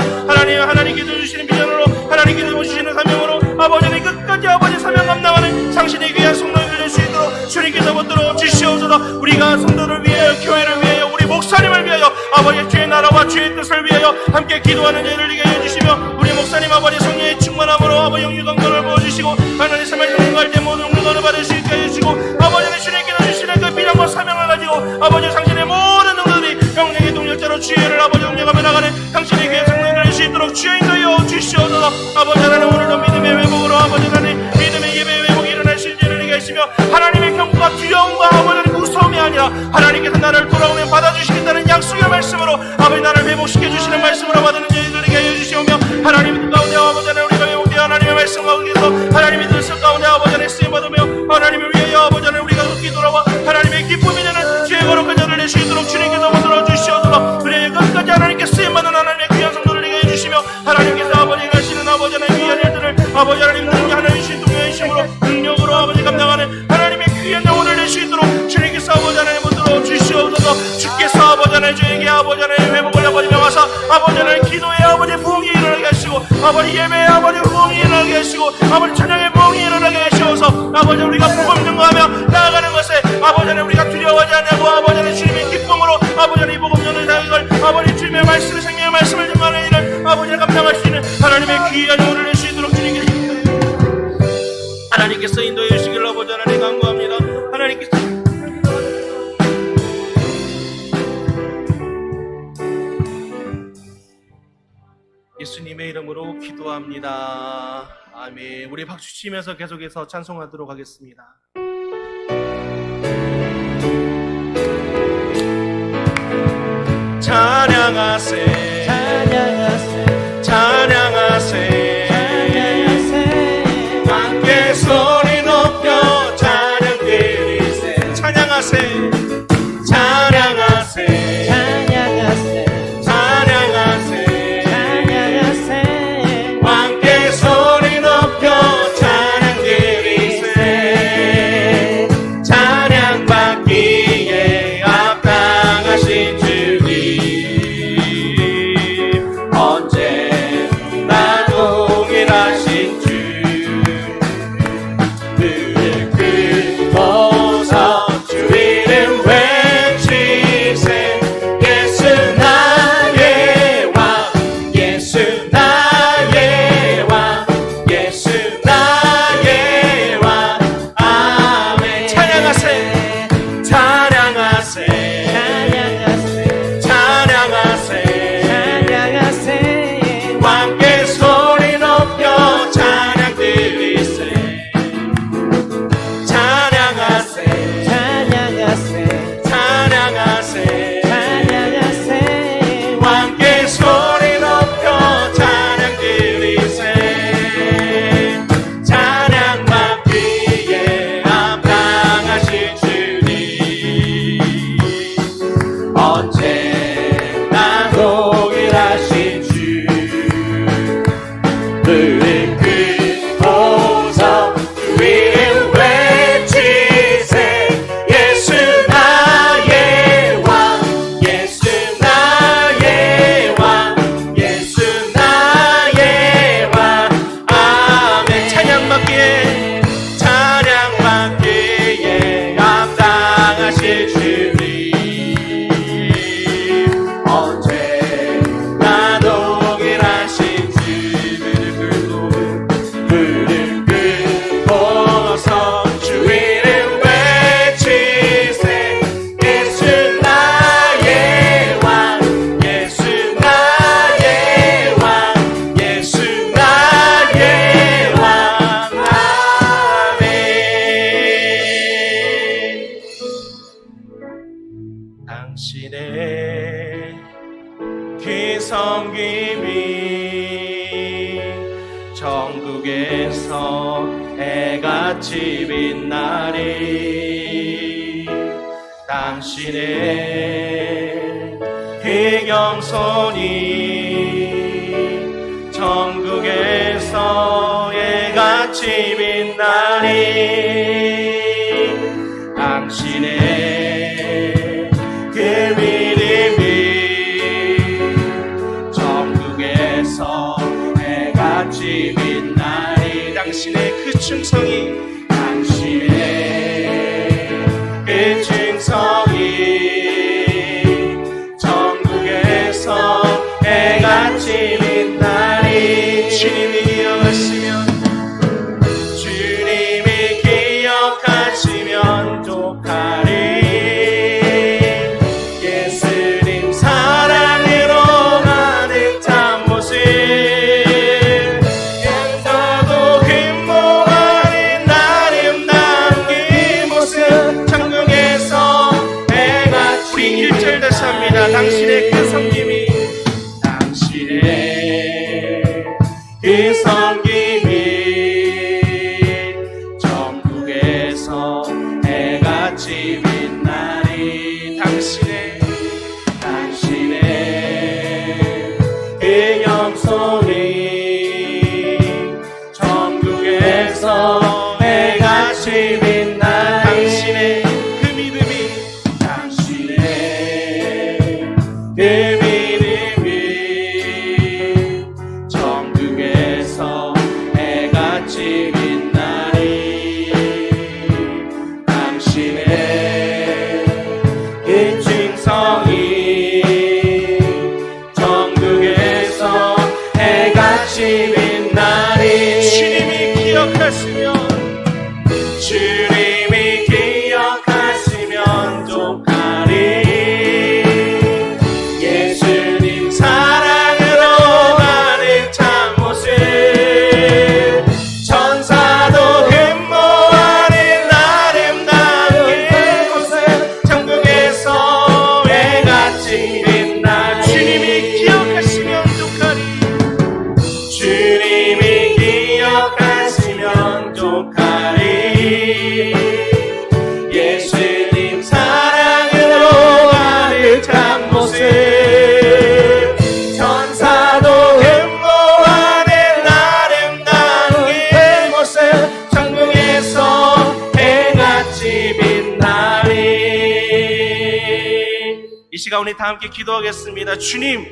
하나님께 주시는 비전으로 하나님께 주시는 사명으로 아버지 하나님 끝까지 아버지 사명 감당하는 상신의 귀한 성도들 될 수 있도록 주님께서 붙들어 주시옵소서. 우리가 성도를 위하여 교회를 위하여 우리 목사님을 위하여 아버지 주의 나라와 주의 뜻을 위하여 함께 기도하는 자들을 위하여 해주시며 우리 목사님 아버지 성령의 충만함으로 아버지 영유 강건을 부어주시고 하나님 말씀 행할 때 모든 응답을 받을 수 있게 해주시고 아버지 주님께서 주시는 그 비전과 사명을 가지고 아버지 당신의 모든 성도들이 영생의 동력자로 주의를 아버지 응용하며 나가는 당신의 귀한 성령을 낼 수 있도록 주여 인도하여 주시옵소서. 아버지 하나님 오늘도 믿음의 회복으로 아버지 하나님 믿음의 예배의 회복이 일어날 수 있는 일을 계시며 하나님의 경고가 두려움과 아버지 무서움이 아니라 하나님께서 나를 돌아오면 받아주시겠다는 약속의 말씀으로 아버지 나를 회복시켜 주시는 말씀으로 받는 저희들에게 해주시오며 하나님 가운데 아버지 하나님 우리가 회복되어 하나님의 말씀 가운데서 하나님의 뜻을 가운데 아버지 하나님 쓰임받으며 하나님을 위하여 아버지 하나님 우리가 극히 돌아와 하나님의 기쁨이 되는 주의 거룩한 자를 낼 수 있도록 주님께서 만들어 주시옵소서. 우리의 끝까지 하나님께 쓰임받는 하나님의 귀한 성도들에게 해주시며 하나님께서 아버지 하시는 아버지 하나님 귀한 일들을 아버지 하나님 하나님 신 동료의 힘으로 능력으로 아버지 감당하는 하나님의 귀한 영혼을 낼 수 있도록 주님께서 아버지 하나님 만들어 주시옵소서. 주께서 아버지 하나님 저에게 아버지 하나님 회복을 아버지 명하사 아버지 하나님 기도의 아버지 부흥이 일어나게 하시고 아버지 예배의 아버지 부흥이 일어나게 하시고 아버지 찬양의 부흥이 일어나게 하시옵소서. 아버지 우리가 복음 전가하며 나아가는 것에 아버지 하나님 우리가 두려워하지 않냐고 아버지 하나님 주님의 기쁨으로 아버지 하나님 복음 전을 사역을 아버지 주님의 말씀을 생명의 말씀을 전하는 일을 아버지를 감당할 수 있는 하나님의 귀한 영혼을 낼 수 있도록 하나님께서 인도해 주시기를 아버지 하나님 간구합니다. 하나님께서 예수님의 이름으로 기도합니다. 아멘. 우리 박수 치면서 계속해서 찬송하도록 하겠습니다. 잘 찬양하세 찬양하세 찬양하세 찬양하세 함께 소리 높여 찬양 드리세 찬양하세 찬양하세 찬양하세 찬양하세 찬양하세 함께 소리 높여 찬양 드리세 찬양 받기에 합당하신 주님 언제나 동일하신 주 늘 크고서 주 이름 외치세 예수 나의 왕 예수 나의 왕 예수 나의 왕 아멘 찬양하세 찬양하세 찬양하세 찬양하세 찬양하세 함께 소리 높여 찬양 드리세 찬양하세 찬양하세 찬양하세 찬양하세 함께 소리 높여 찬양 드리세 찬양 받기에 합당하신 주님 언제나 동일하신 주 늘 크고서 주 이름 외치세 예수 나의 왕 예수 나의 왕 예수 나의 왕 아멘 찬양 받기에 합당하실 주님 언제나 동일하신 주 무릎 꿇고서 주 이름 외치세 예수 나의 왕 예수 나의 왕 예수 나의 왕 아멘 당신의 그 섬김이 전국에서 해같이 빛나리 당신의 그 겸손이 전국에서 해같이 빛나리 당신의 그 믿음이 전국에서 해같이 빛나리 당신의 그 충성이 그 충성이 전국에서 해같이 빛나리 주님이 기억하시면 족하리 우리 다 함께 기도하겠습니다. 주님,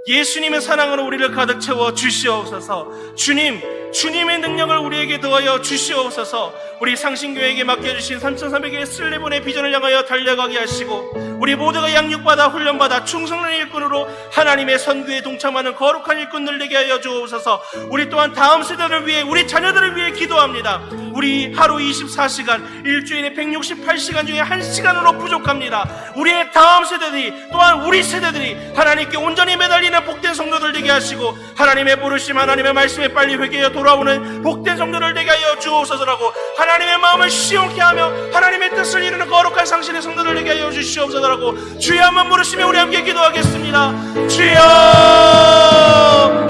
예수님의 사랑으로 우리를 가득 채워 주시옵소서. 주님, 주님의 능력을 우리에게 더하여 주시옵소서. 우리 상신교회에게 맡겨주신 3,300개의 슬레본의 비전을 향하여 달려가게 하시고, 우리 모두가 양육받아 훈련받아 충성된 일꾼으로 하나님의 선교에 동참하는 거룩한 일꾼들 되게 하여 주옵소서. 우리 또한 다음 세대를 위해, 우리 자녀들을 위해 기도합니다. 우리 하루 24시간, 일주일에 168시간 중에 1시간으로 부족합니다. 우리의 다음 세대들이, 또한 우리 세대들이 하나님께 온전히 매달리는 복된 성도들 되게 하시고, 하나님의 부르심, 하나님의 말씀에 빨리 회개하여 돌아오는 복된 성도들 되게 하여 주옵소서라고, 하나님의 마음을 시원케 하며 하나님의 뜻을 이루는 거룩한 상신의 성도들 되게 하여 주시옵소서라고 주여 한번 부르시며 우리 함께 기도하겠습니다. 주여!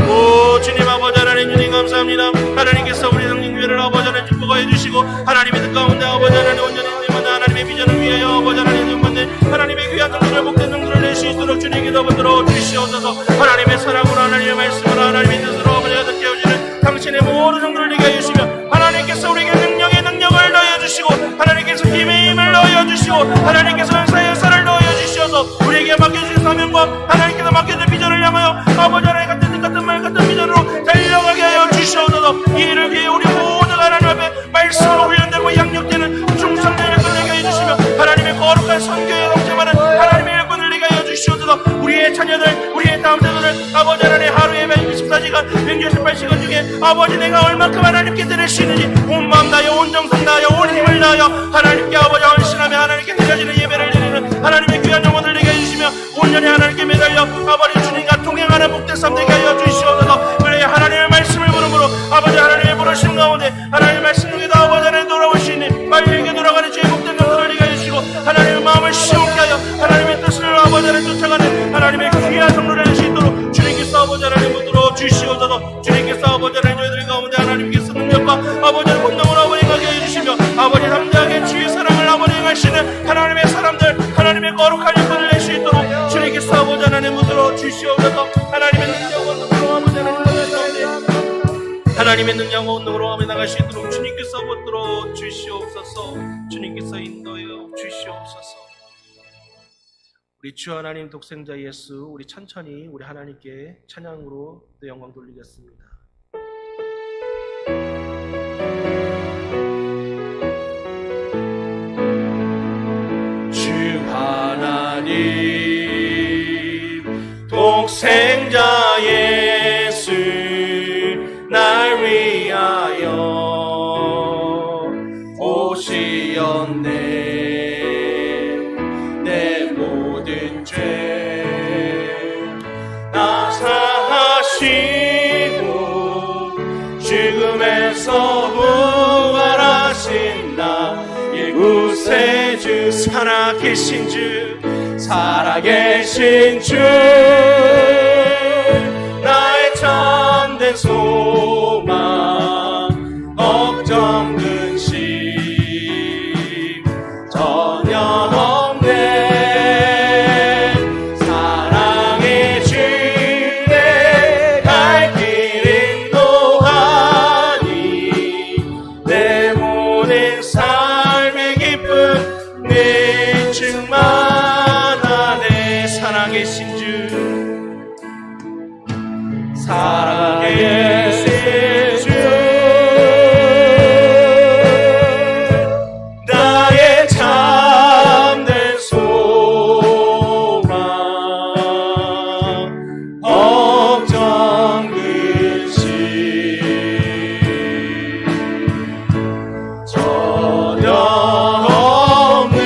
오 주님, 아버지 하나님, 주님 감사합니다. 하나님께서 우리 성령교회를 아버지 하나님 축복하여 주시고, 하나님의 뜻 가운데 아버지 하나님 온전히 하나님의 비전을 위하여 아버지 하나님 하나님의 귀한 성도를 복된 성도를 낼 수 있도록 주님께서 붙들어 주시옵소서. 하나님의 사랑으로, 하나님의 말씀으로, 하나님의 뜻으로 아버지가 듣게 해주시는 당신의 모든 성도를 내게 해주시며, 하나님께서 우리에게 능력의 능력을 넣어주시고, 하나님께서 힘의 힘을 넣어주시고, 하나님께서 은사의 역사를 넣어주시어서 우리에게 맡겨주신 사명과 하나님께서 맡겨준 비전을 향하여 아버지 하나님 같은 뜻 같은 말 같은 비전으로 달려가게 하여 주시옵소서. 이 일을 위해 우리 모든 하나님 앞에 말씀으로 훈련되고 양육되는 충성된 일꾼을 내게 해주시며, 하나님의 거룩한 선교에 동참하는 하나님의 일꾼을 내게 하여 주시옵소서. 우리의 자녀들, 우리의 다음 세대들 아버지 하나님 하루에 24시간 168시간 중에 아버지 내가 얼마큼 하나님께 드릴 수 있는지 온 마음 다하여, 온 정성 다하여, 온 힘을 다하여 하나님께 아버지 헌신하며 하나님께 드려지는 예배를 드리는 하나님의 귀한 영혼을 내게 해주시며, 온전히 하나님께 매달려 아버지 주님과 동행하는 복된 삶 되게 하여 주시옵소서. 그래야 하나님의 말씀을 부름으로 아버지 하나님의 부르심 가운데 하나님의 말씀 중에도 아버지 하나님 돌아올 수 있는 빨리 돌아가는 주의 복된 성도를 내게 해주시고, 하나님의 마음을 시원케 하여 하나님의 뜻을 아버지 하나님 쫓아가는 하나님의 귀한 성도를 낼 수 있도록 주님께서 아버지 하나님 붙들어 주시옵소서. 주님께서 아버지 하나님 저희들 가운데 하나님께서 능력과 아버지 하나님 본능으로 아버지 가게 해주시며, 아버지 담대하게 주의 사랑을 아버지 행하시는 하나님의 사람들, 하나님의 거룩한 일꾼을 낼 수 있도록 주님께서 아버지 하나님 붙들어 주시옵소서. 하나님의 능력과 능력으로 아버지 하나님 가운데 하나님의 능력과 운동으로 아버지 나갈 수 있도록 주님께서 붙들어 주시옵소서. 주님께서 인도하여 주시옵소서. 우리 주 하나님 독생자 예수, 우리 천천히 우리 하나님께 찬양으로 또 영광 돌리겠습니다. 주 하나님 독생자 예수 날 위하여 오시었네. 내 모든 죄 나 사하시고 죽음에서 부활하신 나 구세주, 살아계신 주, 살아계신 주, 나의 참된 소망, 걱정 근심 전혀 없네. 사랑의 주 내 갈 길 인도하니, 내 모든 삶의 기쁨 내 충만하네. 살아계신 주, 살아계신 주, 나의 참된 소망, 걱정 근심 전혀 없네.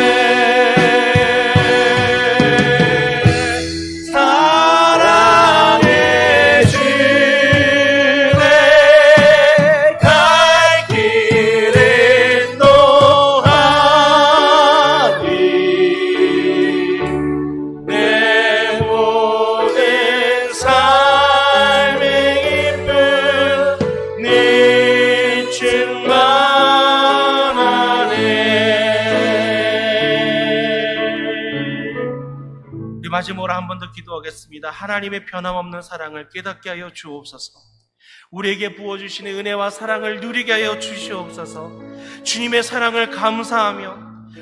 사랑의 주 내 갈 길 인도하니, 내 모든 삶의 기쁨 네 충만하네. 우리 마지막으로 한 번 더 기도하겠습니다. 하나님의 변함없는 사랑을 깨닫게 하여 주옵소서. 우리에게 부어주시는 은혜와 사랑을 누리게 하여 주시옵소서. 주님의 사랑을 감사하며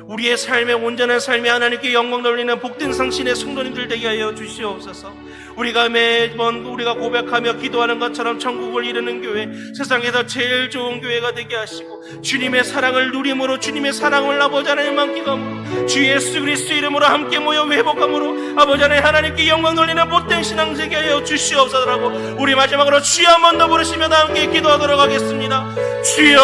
우리의 삶의 온전한 삶이 하나님께 영광 돌리는 복된 상신의 성도님들 되게 하여 주시옵소서. 우리가 매번 우리가 고백하며 기도하는 것처럼 천국을 이루는 교회, 세상에서 제일 좋은 교회가 되게 하시고 주님의 사랑을 누림으로 주님의 사랑을 아버지 하나님 만끽함으로 주 예수 그리스도 이름으로 함께 모여 회복함으로 아버지 하나님께 영광 돌리는 복된 신앙 되게 하여 주시옵소서라고 우리 마지막으로 주여 한 번 더 부르시며 다 함께 기도하도록 하겠습니다. 주여,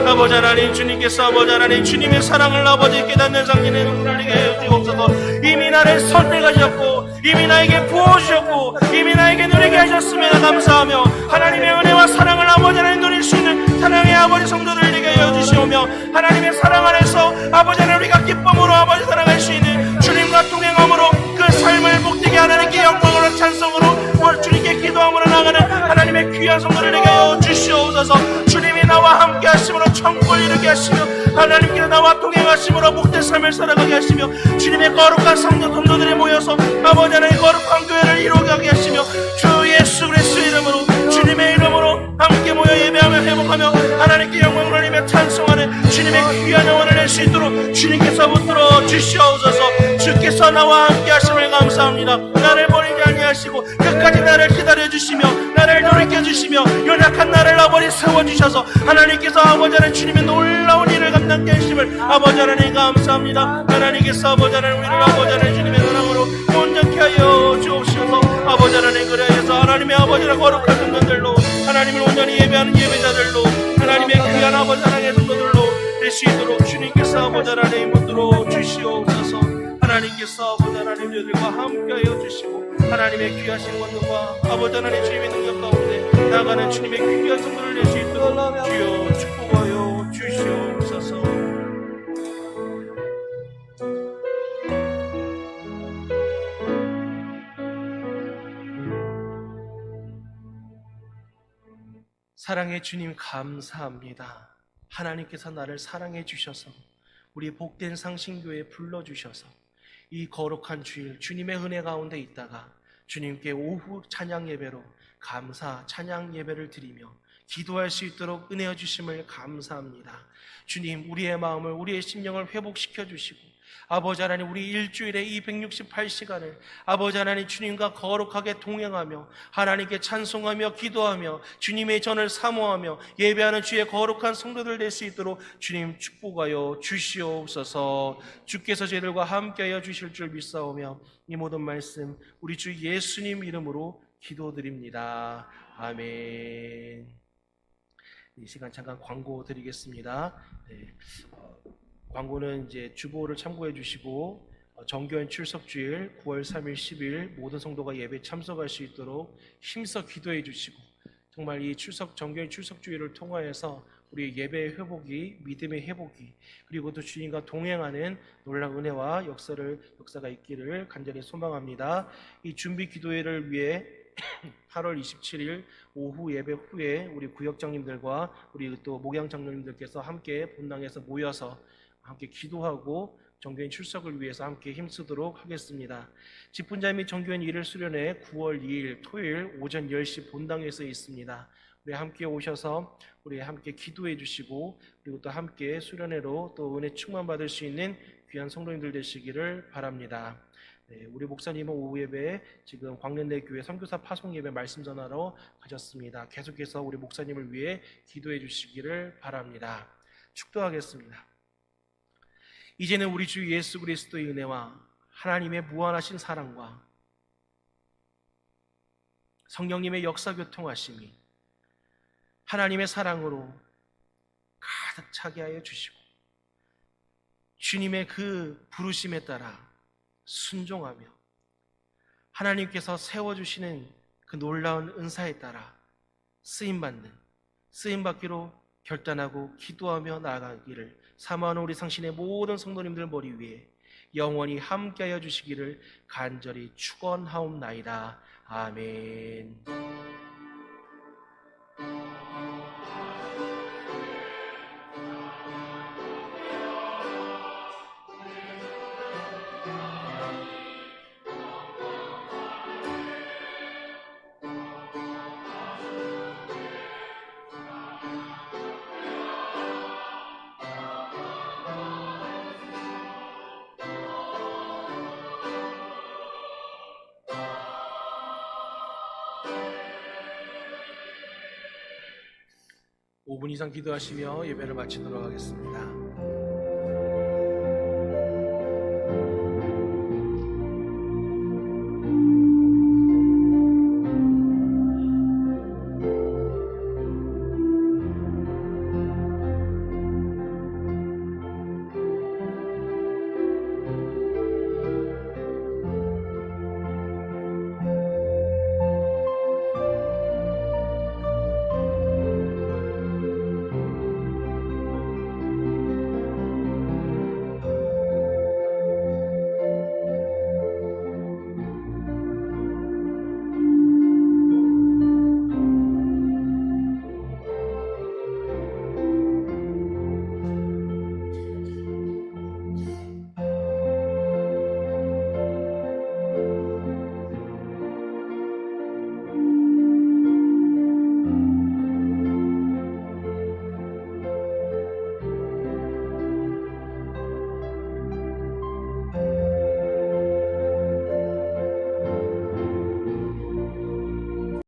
아버지 하나님, 주님께서 아버지 하나님 주님의 사랑을 아버지 깨닫는 상신의 눈을 흘리게 하여 주옵소서. 이미 나를 선택하셨고 이미 나에게 부어주셨고 이미 나에게 누리게 하셨음에도 감사하며 하나님의 은혜와 사랑을 아버지 하나님 누릴 수 있는 사랑의 아버지 성도들 되게 하여 주시오며 하나님의 사랑 안에서 아버지 하나님 우리가 기쁨으로 아버지 사랑할 수 있는 주님과 동행함으로 그 삶을 복되게 하나님께 영광으로 찬송으로 주님께 기도함으로 나가는 하나님의 귀한 성도를 되게 하여 주시옵소서. 주님이 나와 함께 하심으로 천국을 이루게 하시며 하나님께서 나와 동행하심으로 복된 삶을 살아가게 하시며 주님의 거룩한 성도들이 모여서 아버지 하나님의 거룩한 교회를 이루게 하시며 주 예수 그리스도 이름으로 주님의 이름으로 함께 모여 예배하며 회복하며 하나님께 영광을 올리며 찬송하는 주님의 귀한 영혼을 낼 수 있도록 주님께서 붙들어 주시옵소서. 주께서 나와 함께 하심을 감사합니다. 나를 버리지 아니하시고 끝까지 나를 기다려 주시며 나를 돌이켜 주시며 연약한 나를 아버지 세워주셔서 하나님께서 아버지 하나님 주님의 놀라운 일을 감당케 하심을 아버지 하나님 감사합니다. 하나님께서 아버지 하나님 우리를 아버지 하나님 주님의 사랑으로 온전케 하여 주옵소서. 아버지 하나님 그래서 하나님의 아버지라 거룩한 성도들로 하나님을 온전히 예배하는 예배자들로 하나님의 귀한 아버지 하나님의 성도들로 될 수 있도록 주님께서 아버지 하나님 붙들어 주시옵소서. 하나님께서 아버지 하나님 저들과 함께하여 주시고 하나님의 귀하신 권능과 아버지 하나님 주님의 능력 가운데 나가는 주님의 귀한 성도를 낼 수 있도록 주여 축복하여 주시옵소서. 사랑의 주님 감사합니다. 하나님께서 나를 사랑해 주셔서 우리 복된 상신교회에 불러주셔서 이 거룩한 주일 주님의 은혜 가운데 있다가 주님께 오후 찬양 예배로 감사 찬양 예배를 드리며 기도할 수 있도록 은혜여 주심을 감사합니다. 주님, 우리의 마음을 우리의 심령을 회복시켜 주시고 아버지 하나님 우리 일주일에 이 168시간을 아버지 하나님 주님과 거룩하게 동행하며 하나님께 찬송하며 기도하며 주님의 전을 사모하며 예배하는 주의 거룩한 성도들 될 수 있도록 주님 축복하여 주시옵소서. 주께서 저희들과 함께하여 주실 줄 믿사오며 이 모든 말씀 우리 주 예수님 이름으로 기도드립니다. 아멘. 이 시간 잠깐 광고 드리겠습니다. 네. 광고는 이제 주보를 참고해 주시고 정교한 출석주일 9월 3일 10일 모든 성도가 예배 참석할 수 있도록 힘써 기도해 주시고 정말 이 정교한 출석주일을 통하여서 우리 예배의 회복이 믿음의 회복이 그리고 또 주님과 동행하는 놀라운 은혜와 역사가 있기를 간절히 소망합니다. 이 준비 기도회를 위해 8월 27일 오후 예배 후에 우리 구역장님들과 우리 또 목양장로님들께서 함께 본당에서 모여서 함께 기도하고 정교인 출석을 위해서 함께 힘쓰도록 하겠습니다. 집훈자 및 정교인 일일 수련회 9월 2일 토요일 오전 10시 본당에서 있습니다. 우리 함께 오셔서 우리 함께 기도해 주시고 그리고 또 함께 수련회로 또 은혜 충만 받을 수 있는 귀한 성도님들 되시기를 바랍니다. 네, 우리 목사님은 오후 예배 지금 광련대 교회 선교사 파송 예배 말씀 전하러 가셨습니다. 계속해서 우리 목사님을 위해 기도해 주시기를 바랍니다. 축도하겠습니다. 이제는 우리 주 예수 그리스도의 은혜와 하나님의 무한하신 사랑과 성령님의 역사 교통하심이 하나님의 사랑으로 가득 차게 하여 주시고 주님의 그 부르심에 따라 순종하며 하나님께서 세워주시는 그 놀라운 은사에 따라 쓰임받기로 결단하고 기도하며 나아가기를 사모하는 우리 상신의 모든 성도님들 머리 위에 영원히 함께하여 주시기를 간절히 축원하옵나이다. 아멘. 5분 이상 기도하시며 예배를 마치도록 하겠습니다.